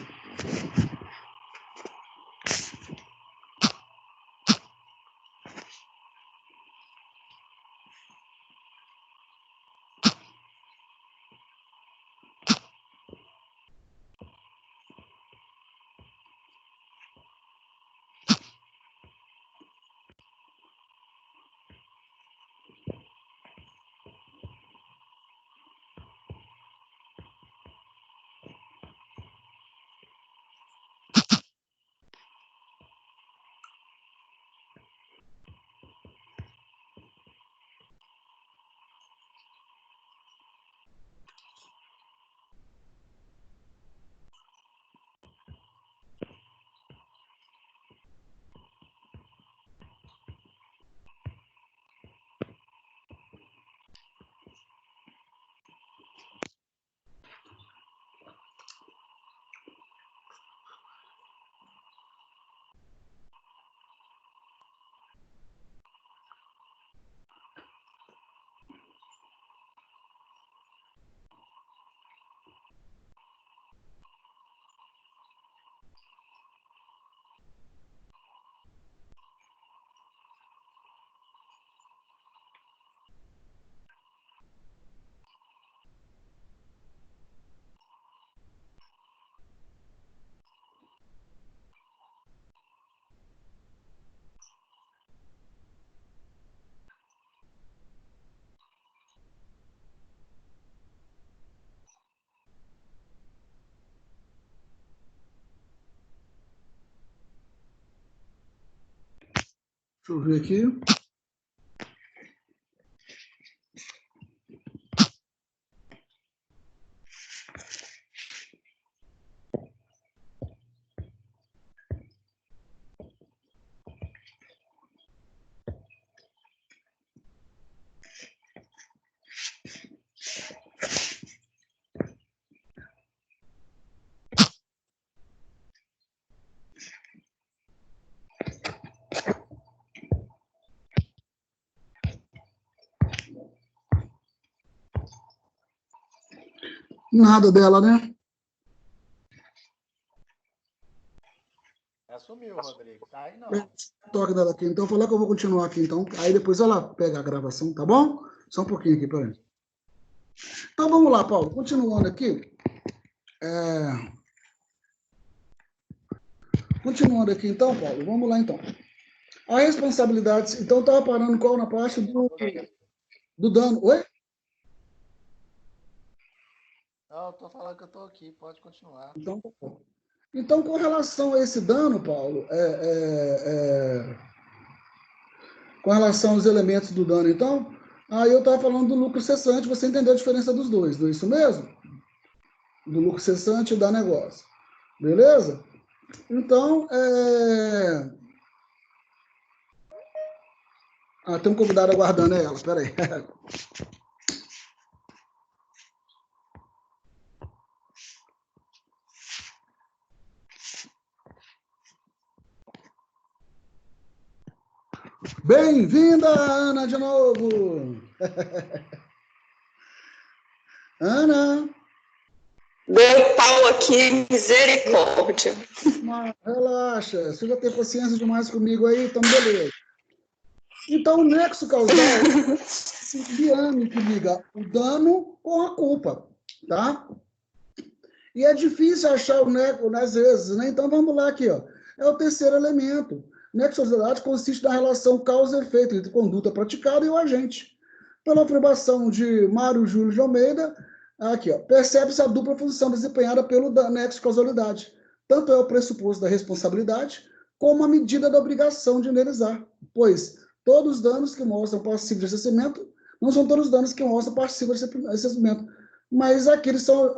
Deixa eu ver aqui. Nada dela, né? Assumiu, Rodrigo. Tá aí não. Toque dela aqui. Então, eu vou falar que eu vou continuar aqui, então. Aí depois ela pega a gravação, tá bom? Só um pouquinho aqui, peraí. Então, vamos lá, Paulo. Continuando aqui. Continuando aqui, então, Paulo. Vamos lá, então. A responsabilidade... Então, estava parando qual na parte do dano? Oi? Não, eu tô falando que eu tô aqui. Pode continuar. Então, tá bom. Então, com relação a esse dano, Paulo, com relação aos elementos do dano, então, aí eu estava falando do lucro cessante, você entendeu a diferença dos dois, não é isso mesmo? Do lucro cessante e da negócio. Beleza? Então, tem um convidado aguardando, é ela, espera aí. Bem-vinda, Ana, de novo. Ana. Deu pau aqui, misericórdia. Mas relaxa, você já tem paciência demais comigo aí, então beleza. Então, o nexo causal é esse biame que liga o dano com a culpa, tá? E é difícil achar o nexo, às vezes, né? Então, vamos lá aqui, ó. É o terceiro elemento. Nexosidade consiste na relação causa e efeito entre conduta praticada e o agente. Pela afirmação de Mário Júlio de Almeida, aqui, ó, percebe-se a dupla função desempenhada pelo nexo causalidade. Tanto é o pressuposto da responsabilidade, como a medida da obrigação de indenizar, pois todos os danos que mostram passivo de ressarcimento não são todos os danos que mostram passivo de ressarcimento, mas aqueles são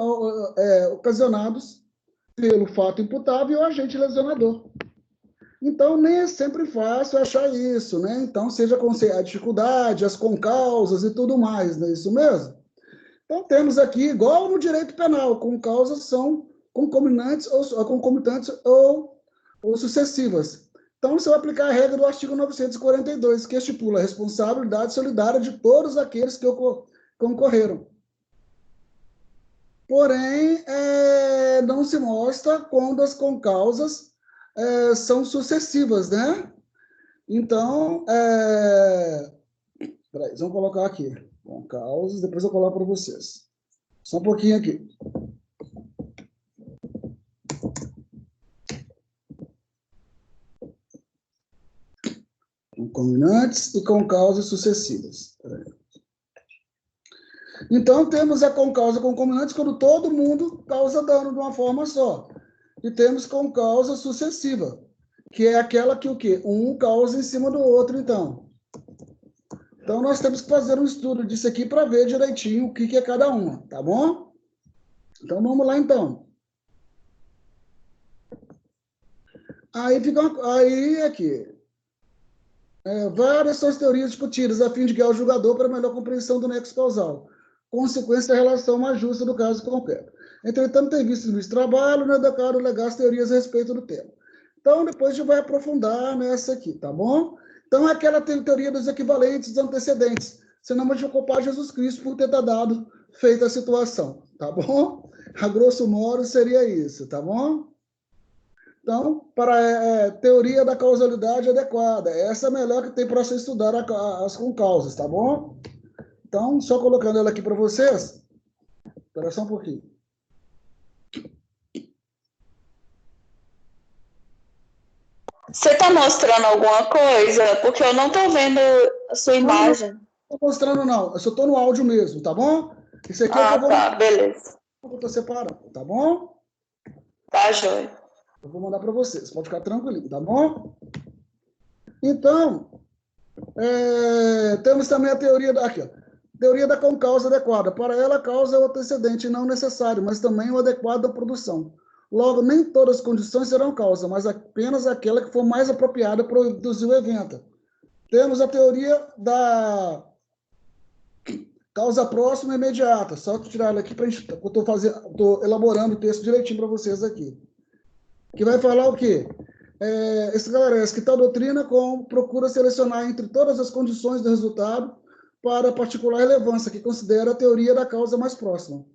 ocasionados pelo fato imputável e o agente lesionador. Então, nem é sempre fácil achar isso, né? Então, seja com a dificuldade, as concausas e tudo mais, não é isso mesmo? Então, temos aqui, igual no direito penal, concausas são concomitantes ou sucessivas. Então, você vai aplicar a regra do artigo 942, que estipula a responsabilidade solidária de todos aqueles que concorreram. porém, não se mostra quando as concausas são sucessivas, né? Então, peraí, vamos colocar aqui, concausas, depois eu coloco para vocês. Só um pouquinho aqui. Concomitantes e concausas sucessivas. Então, temos a concausa concomitante quando todo mundo causa dano de uma forma só. E temos concausa sucessiva, que é aquela que o quê? Um causa em cima do outro, então. Então, nós temos que fazer um estudo disso aqui para ver direitinho o que é cada uma, tá bom? Então, vamos lá, então. Aí aqui. Várias são as teorias discutidas a fim de guiar o julgador para melhor compreensão do nexo causal, consequência da relação mais justa do caso concreto. Entretanto, tem visto no trabalho, não é adequado alegar as teorias a respeito do tema. Então, depois a gente vai aprofundar nessa aqui, tá bom? Então, é aquela teoria dos equivalentes, dos antecedentes. Senão, a gente vai culpar Jesus Cristo por ter dado feita a situação, tá bom? A grosso modo, seria isso, tá bom? Então, para a teoria da causalidade adequada, essa é a melhor que tem para você estudar as concausas, tá bom? Então, só colocando ela aqui para vocês. Espera só um pouquinho. Você está mostrando alguma coisa? Porque eu não estou vendo a sua imagem. Não estou mostrando, não. Eu só estou no áudio mesmo, tá bom? Isso aqui é que eu vou... tá, beleza. Eu estou separando, tá bom? Tá, joia. Eu vou mandar para vocês, pode ficar tranquilo, tá bom? Então, temos também a teoria aqui, ó, teoria da concausa adequada. Para ela, a causa é o antecedente não necessário, mas também o adequado à produção. Logo, nem todas as condições serão causa, mas apenas aquela que for mais apropriada para produzir o evento. Temos a teoria da causa próxima e imediata. Só tirar ela aqui para a gente. Eu estou elaborando o texto direitinho para vocês aqui. Que vai falar o quê? Esclarece que tal doutrina procura selecionar entre todas as condições do resultado para particular relevância, que considera a teoria da causa mais próxima,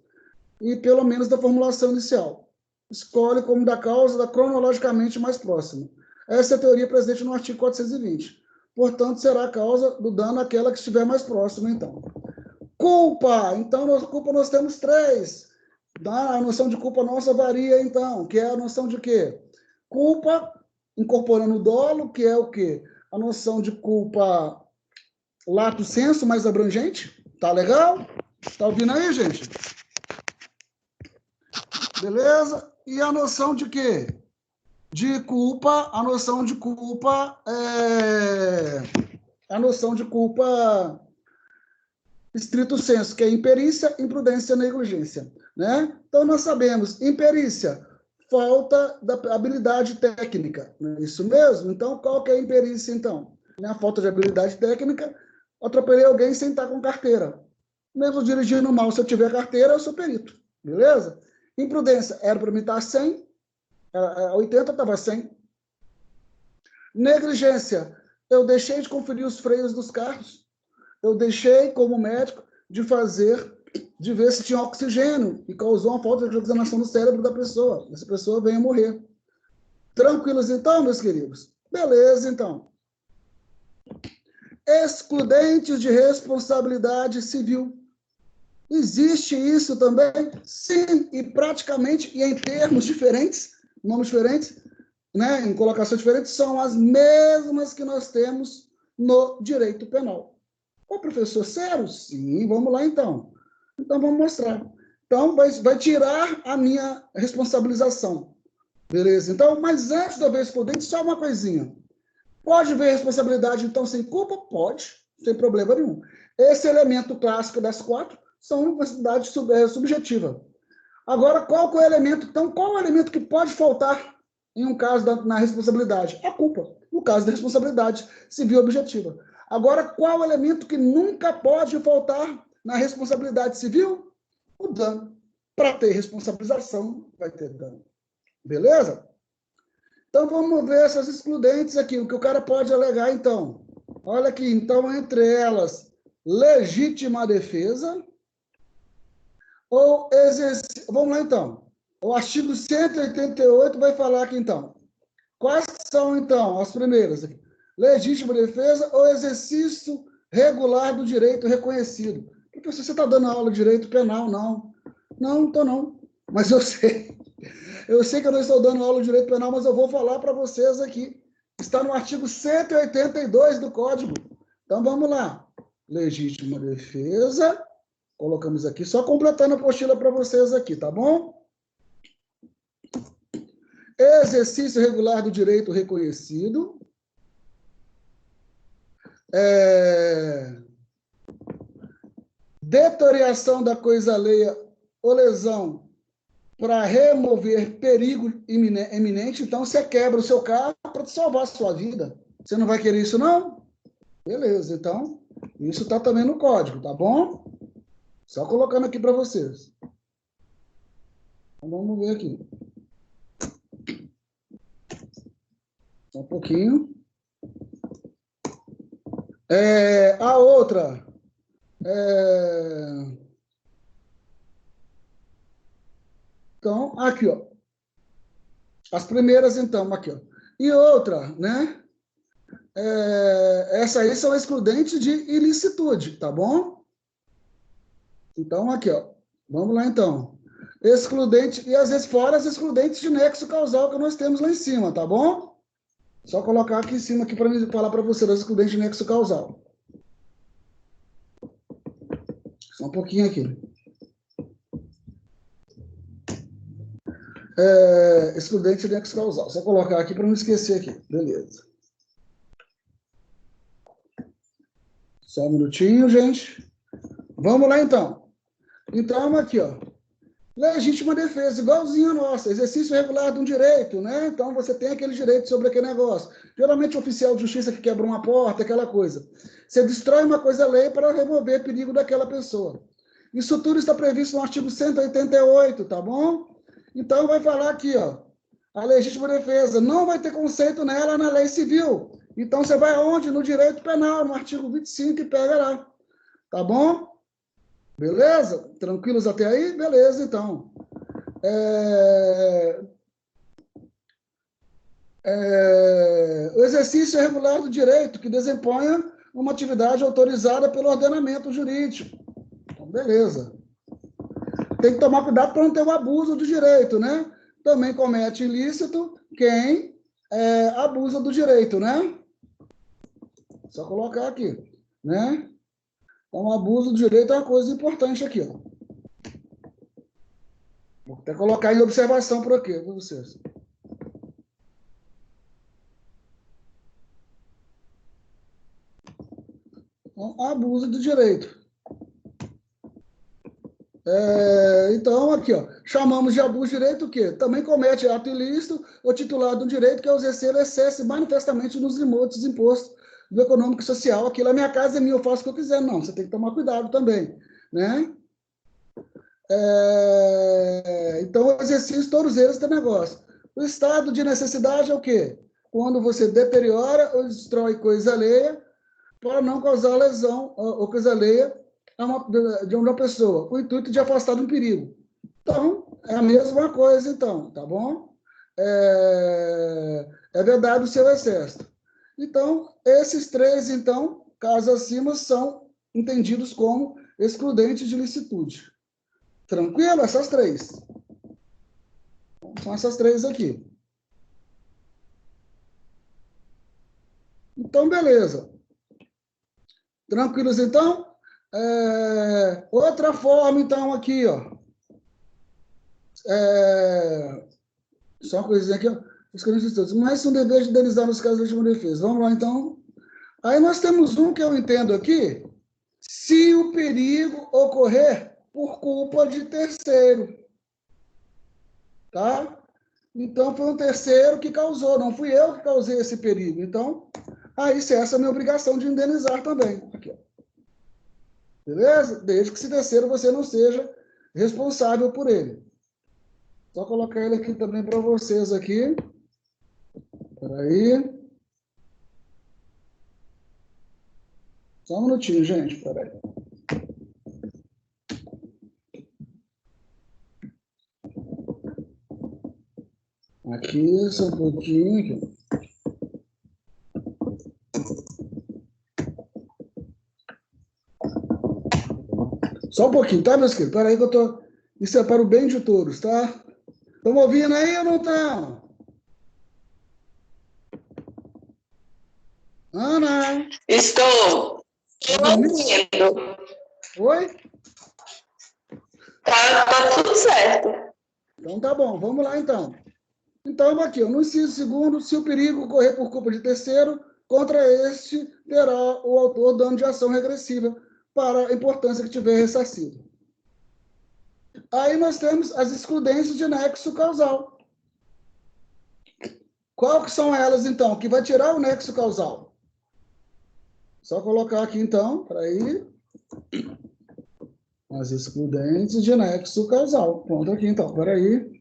e pelo menos da formulação inicial. Escolhe como da causa da cronologicamente mais próxima. Essa é a teoria presente no artigo 420. Portanto, será a causa do dano aquela que estiver mais próxima, então. Culpa! Então, culpa nós temos 3. A noção de culpa nossa varia, então, que é a noção de quê? Culpa, incorporando o dolo, que é o quê? A noção de culpa lato sensu, mais abrangente. Tá legal? Tá ouvindo aí, gente? Beleza? E a noção de quê? De culpa, a noção de culpa estrito sensu, que é imperícia, imprudência, negligência, né? Então, nós sabemos, imperícia, falta da habilidade técnica, não é isso mesmo? Então, qual que é a imperícia, então? A falta de habilidade técnica, atropelei alguém sem estar com carteira. Mesmo dirigindo mal, se eu tiver carteira, eu sou perito, beleza? Imprudência, era para mim estar 100, 80 estava 100. Negligência, eu deixei de conferir os freios dos carros. Eu deixei, como médico, de ver se tinha oxigênio e causou uma falta de oxigenação no cérebro da pessoa. Essa pessoa veio a morrer. Tranquilos, então, meus queridos? Beleza, então. Excludentes de responsabilidade civil. Existe isso também? Sim, e praticamente, e em termos diferentes, nomes diferentes, né, em colocações diferentes, são as mesmas que nós temos no direito penal. Ô, professor, sério? Sim, vamos lá, então. Então, vamos mostrar. Então, vai tirar a minha responsabilização. Beleza? Então, mas antes de haver excludente, só uma coisinha. Pode haver responsabilidade, então, sem culpa? Pode, sem problema nenhum. Esse elemento clássico das 4 são responsabilidade subjetiva. Agora, qual que é o elemento? Então, qual é o elemento que pode faltar em um caso na responsabilidade? A culpa, no caso da responsabilidade civil objetiva. Agora, qual o elemento que nunca pode faltar na responsabilidade civil? O dano. Para ter responsabilização, vai ter dano. Beleza? Então, vamos ver essas excludentes aqui. O que o cara pode alegar, então. Olha aqui. Então, entre elas, legítima defesa, ou exercício... Vamos lá, então. O artigo 188 vai falar aqui, então. Quais são, então, as primeiras aqui? Legítima defesa ou exercício regular do direito reconhecido? Porque você está dando aula de direito penal, não. Não estou, não. Mas eu sei. Eu sei que eu não estou dando aula de direito penal, mas eu vou falar para vocês aqui. Está no artigo 182 do Código. Então, vamos lá. Legítima defesa. Colocamos aqui, só completando a apostila para vocês aqui, tá bom? Exercício regular do direito reconhecido. Deterioração da coisa alheia ou lesão para remover perigo iminente. Então, você quebra o seu carro para salvar a sua vida. Você não vai querer isso, não? Beleza, então, isso está também no código, tá bom? Só colocando aqui para vocês. Então, vamos ver aqui. Só um pouquinho. A outra... Então, aqui, ó. As primeiras, então, aqui, ó. E outra, né? Essa aí são excludentes de ilicitude, tá bom? Então, aqui, ó. Vamos lá, então. Excludente, e às vezes fora as excludentes de nexo causal que nós temos lá em cima, tá bom? Só colocar aqui em cima aqui para mim falar para você das excludentes de nexo causal. Só um pouquinho aqui. Excludente de nexo causal. Só colocar aqui para não esquecer aqui. Beleza. Só um minutinho, gente. Vamos lá, então. Então, aqui, ó. Legítima defesa, igualzinho a nossa. Exercício regular de um direito, né? Então, você tem aquele direito sobre aquele negócio. Geralmente, o oficial de justiça que quebra uma porta, aquela coisa. Você destrói uma coisa-lei para remover perigo daquela pessoa. Isso tudo está previsto no artigo 188, tá bom? Então, vai falar aqui, ó. A legítima defesa não vai ter conceito nela na lei civil. Então, você vai aonde? No direito penal, no artigo 25, e pega lá. Tá bom? Beleza? Tranquilos até aí? Beleza, então. O exercício regular do direito, que desempenha uma atividade autorizada pelo ordenamento jurídico. Então, beleza. Tem que tomar cuidado para não ter um abuso do direito, né? Também comete ilícito quem abusa do direito, né? Só colocar aqui, né? Então, abuso do direito é uma coisa importante aqui, ó. Vou até colocar em observação por aqui, para vocês. Então, abuso do direito. Então, aqui, ó, chamamos de abuso de direito o quê? Também comete ato ilícito o titular do direito que é exercer excesso manifestamente nos limites impostos do econômico e social. Aquilo é minha casa, é minha, eu faço o que eu quiser. Não, você tem que tomar cuidado também, né? Então, o exercício, todos eles têm negócio. O estado de necessidade é o quê? Quando você deteriora ou destrói coisa alheia para não causar lesão ou coisa alheia de uma pessoa, com o intuito de afastar de um perigo. Então, é a mesma coisa, então, tá bom? É verdade o seu excesso. Então, esses três, então, casos acima, são entendidos como excludentes de licitude. Tranquilo? Essas três. São essas três aqui. Então, beleza. Tranquilos, então? Outra forma, então, aqui, ó. Só uma coisinha aqui, ó. Mas são deveres de indenizar nos casos de legítima defesa. Vamos lá, então. Aí nós temos um que eu entendo aqui. Se o perigo ocorrer por culpa de terceiro. Tá? Então, foi um terceiro que causou. Não fui eu que causei esse perigo. Então, aí essa é a minha obrigação de indenizar também. Aqui, ó. Beleza? Desde que esse terceiro você não seja responsável por ele. Só colocar ele aqui também para vocês aqui. Espera aí. Só um minutinho, gente. Espera aí. Aqui, só um pouquinho. Aqui. Só um pouquinho, tá, meus queridos? Espera aí que eu tô... Isso é para o bem de todos, tá? Estão ouvindo aí ou não estão? Ana? Estou ouvindo. Oi? Tá tudo certo. Então tá bom, vamos lá então. Então, aqui, no inciso segundo, se o perigo ocorrer por culpa de terceiro, contra este terá o autor dano de ação regressiva para a importância que tiver ressarcido. Aí nós temos as excludências de nexo causal. Qual que são elas, então? Que vai tirar o nexo causal. Só colocar aqui, então, para aí. As excludentes de nexo causal. Pronto aqui, então, peraí.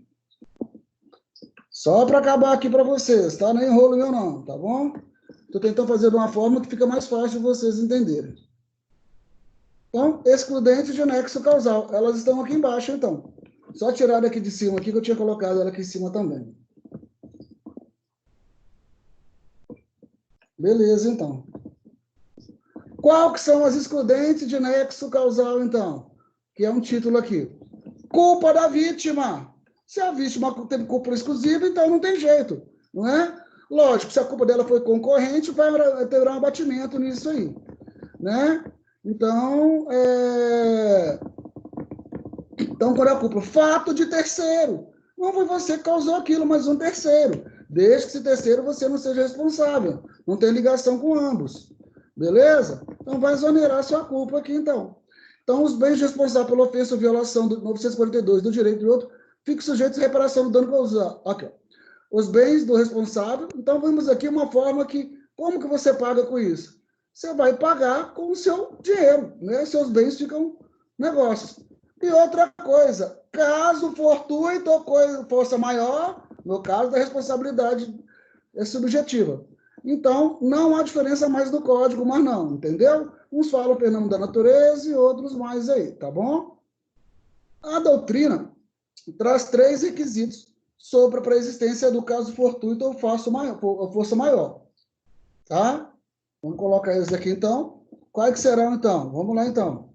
Só para acabar aqui para vocês, tá? Não é enrolo meu, não, tá bom? Estou tentando fazer de uma forma que fica mais fácil vocês entenderem. Então, excludentes de nexo causal. Elas estão aqui embaixo, então. Só tirar daqui de cima, aqui, que eu tinha colocado ela aqui em cima também. Beleza, então. Qual que são as excludentes de nexo causal, então? Que é um título aqui. Culpa da vítima. Se a vítima teve culpa exclusiva, então não tem jeito, não é? Lógico, se a culpa dela foi concorrente, vai ter um abatimento nisso aí, né? Então, qual é a culpa? Fato de terceiro. Não foi você que causou aquilo, mas um terceiro. Desde que esse terceiro você não seja responsável. Não tem ligação com ambos. Beleza? Então, vai exonerar sua culpa aqui, então. Então, os bens responsáveis pela ofensa ou violação do 942 do direito do outro ficam sujeitos à reparação do dano causado. Aqui, ó. Os bens do responsável. Então, vemos aqui uma forma que... Como que você paga com isso? Você vai pagar com o seu dinheiro, né? Seus bens ficam negócios. E outra coisa, caso fortuito ou força maior, no caso da responsabilidade subjetiva. Então, não há diferença mais no código, mas não, entendeu? Uns falam perdão da natureza e outros mais aí, tá bom? A doutrina traz 3 requisitos sobre a preexistência do caso fortuito ou força maior, tá? Vamos colocar eles aqui, então. Quais que serão, então? Vamos lá, então.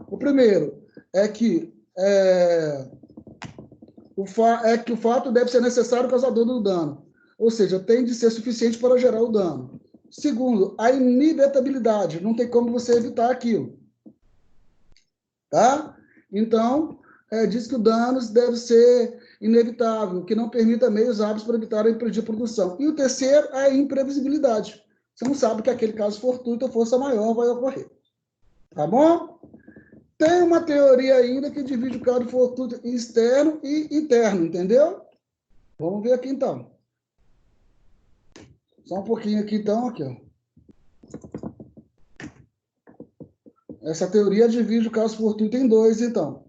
O primeiro é que o fato deve ser necessário causador do dano, ou seja, tem de ser suficiente para gerar o dano. Segundo, a inevitabilidade, não tem como você evitar aquilo. Tá? Então, diz que o dano deve ser inevitável, que não permita meios hábeis para evitar a impedir a produção. E o terceiro é a imprevisibilidade. Você não sabe que aquele caso fortuito ou força maior vai ocorrer. Tá bom? Tem uma teoria ainda que divide o caso fortuito externo e interno, entendeu? Vamos ver aqui, então. Só um pouquinho aqui, então, aqui, ó. Essa teoria divide o caso fortuito em 2, então.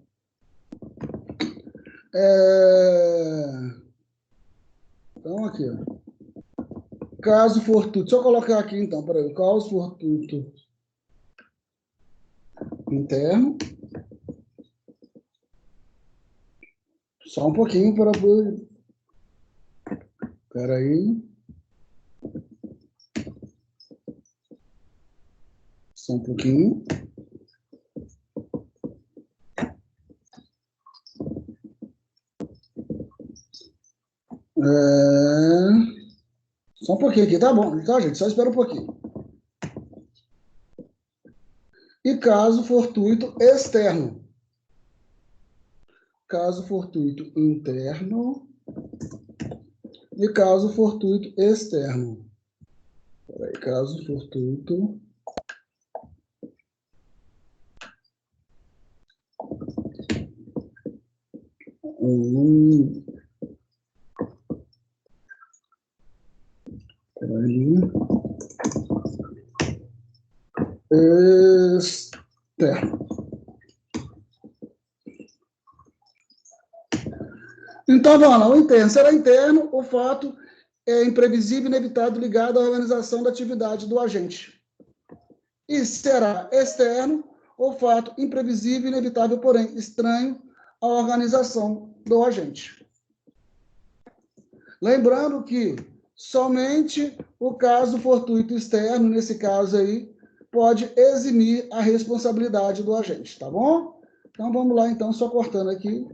Então, aqui, ó. Caso fortuito. Deixa eu colocar aqui, então, peraí. Caso fortuito interno. Só um pouquinho para... Espera aí. Só um pouquinho. Só um pouquinho aqui, tá bom? Tá, gente? Só espera um pouquinho. E caso fortuito externo. Caso fortuito interno. E caso fortuito externo. Peraí, caso fortuito... Peraí. Externo. Então, vamos lá. O interno. Será interno o fato imprevisível e inevitável ligado à organização da atividade do agente. E será externo o fato imprevisível e inevitável, porém estranho à organização do agente. Lembrando que somente o caso fortuito externo, nesse caso aí, pode eximir a responsabilidade do agente, tá bom? Então, vamos lá, então, só cortando aqui.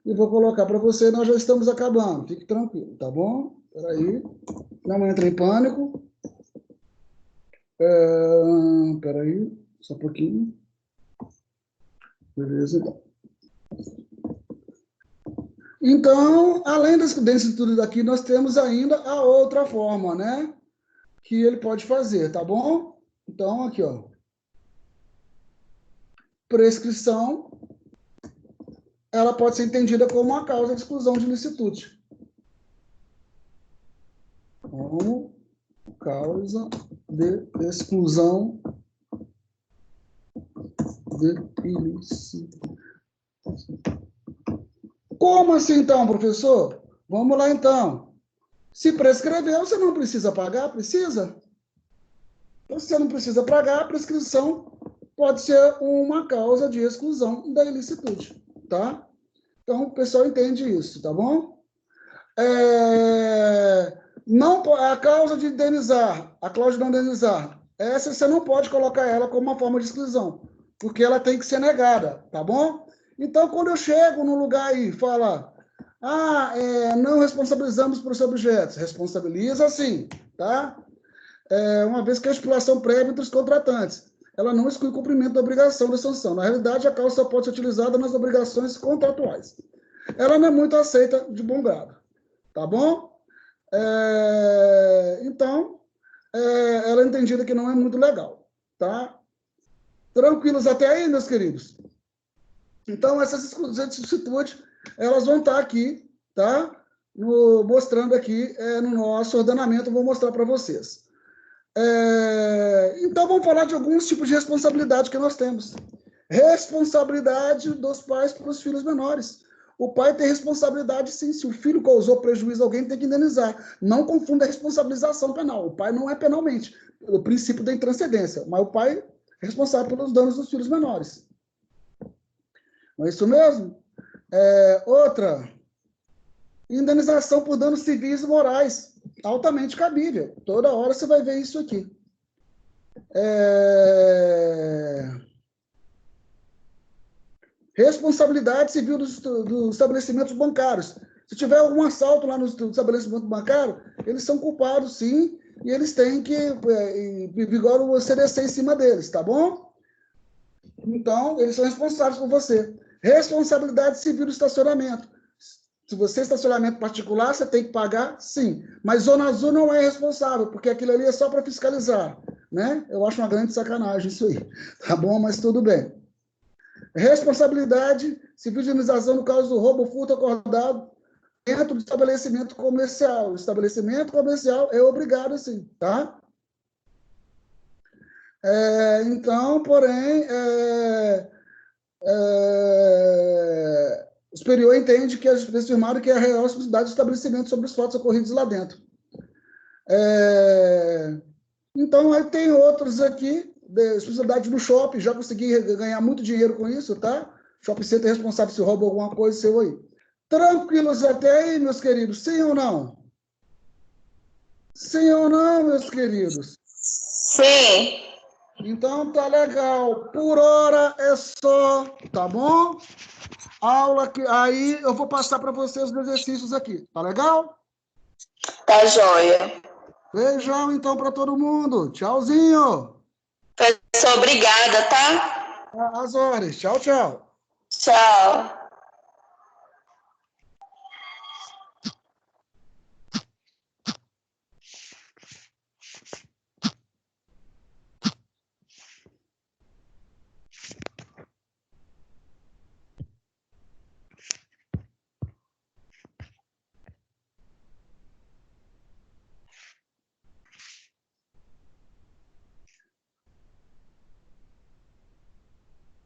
E vou colocar para você, nós já estamos acabando. Fique tranquilo, tá bom? Espera aí. Não entre em pânico. Espera aí, só um pouquinho. Beleza, então. Então, além desse tudo daqui, nós temos ainda a outra forma, né? Que ele pode fazer, tá bom? Então, aqui, ó. Prescrição, ela pode ser entendida como uma causa de exclusão de licitude. Como causa de exclusão de ilícito. Como assim, então, professor? Vamos lá, então. Se prescreveu, você não precisa pagar? Precisa? Então, se você não precisa pagar, a prescrição pode ser uma causa de exclusão da ilicitude, tá? Então, o pessoal entende isso, tá bom? Não, a causa de indenizar, a cláusula de não indenizar, essa você não pode colocar ela como uma forma de exclusão, porque ela tem que ser negada, tá bom? Então, quando eu chego num lugar aí e fala, não responsabilizamos por seus objetos, responsabiliza sim, tá? Uma vez que a estipulação prévia entre os contratantes, ela não exclui o cumprimento da obrigação da sanção. Na realidade, a causa só pode ser utilizada nas obrigações contratuais. Ela não é muito aceita de bom grado, tá bom? Então, ela é entendida que não é muito legal, tá? Tranquilos até aí, meus queridos? Então, essas exclusões, elas vão estar aqui, tá? Mostrando aqui no nosso ordenamento, vou mostrar para vocês. Então, vamos falar de alguns tipos de responsabilidade que nós temos. Responsabilidade dos pais para os filhos menores. O pai tem responsabilidade, sim. Se o filho causou prejuízo a alguém, tem que indenizar. Não confunda a responsabilização penal. O pai não é penalmente, pelo princípio da intranscendência, mas o pai é responsável pelos danos dos filhos menores. Não é isso mesmo? Outra, indenização por danos civis e morais. Altamente cabível. Toda hora você vai ver isso aqui. Responsabilidade civil dos estabelecimentos bancários. Se tiver algum assalto lá no estabelecimento bancário, eles são culpados, sim, e eles têm que vigorar o CDC em cima deles, tá bom? Então, eles são responsáveis por você. Responsabilidade civil do estacionamento. Se você é estacionamento particular, você tem que pagar, sim. Mas Zona Azul não é responsável, porque aquilo ali é só para fiscalizar, né? Eu acho uma grande sacanagem isso aí. Tá bom? Mas tudo bem. Responsabilidade civil de indenização no caso do roubo ou furto acordado dentro do estabelecimento comercial. O estabelecimento comercial é obrigado, sim, tá? Então, porém, o superior entende que é firmado que é a real responsabilidade do estabelecimento sobre os fatos ocorridos lá dentro. Então, aí tem outros aqui, responsabilidade no shopping, já consegui ganhar muito dinheiro com isso, tá? Shopping center é responsável se rouba alguma coisa seu aí. Tranquilos até aí, meus queridos? Sim ou não? Sim ou não, meus queridos? Sim. Então, tá legal. Por hora é só, tá bom? Aula que aí eu vou passar para vocês os exercícios aqui. Tá legal? Tá joia. Beijão, então, para todo mundo. Tchauzinho. Professor, obrigada, tá? Às horas. Tchau, tchau. Tchau.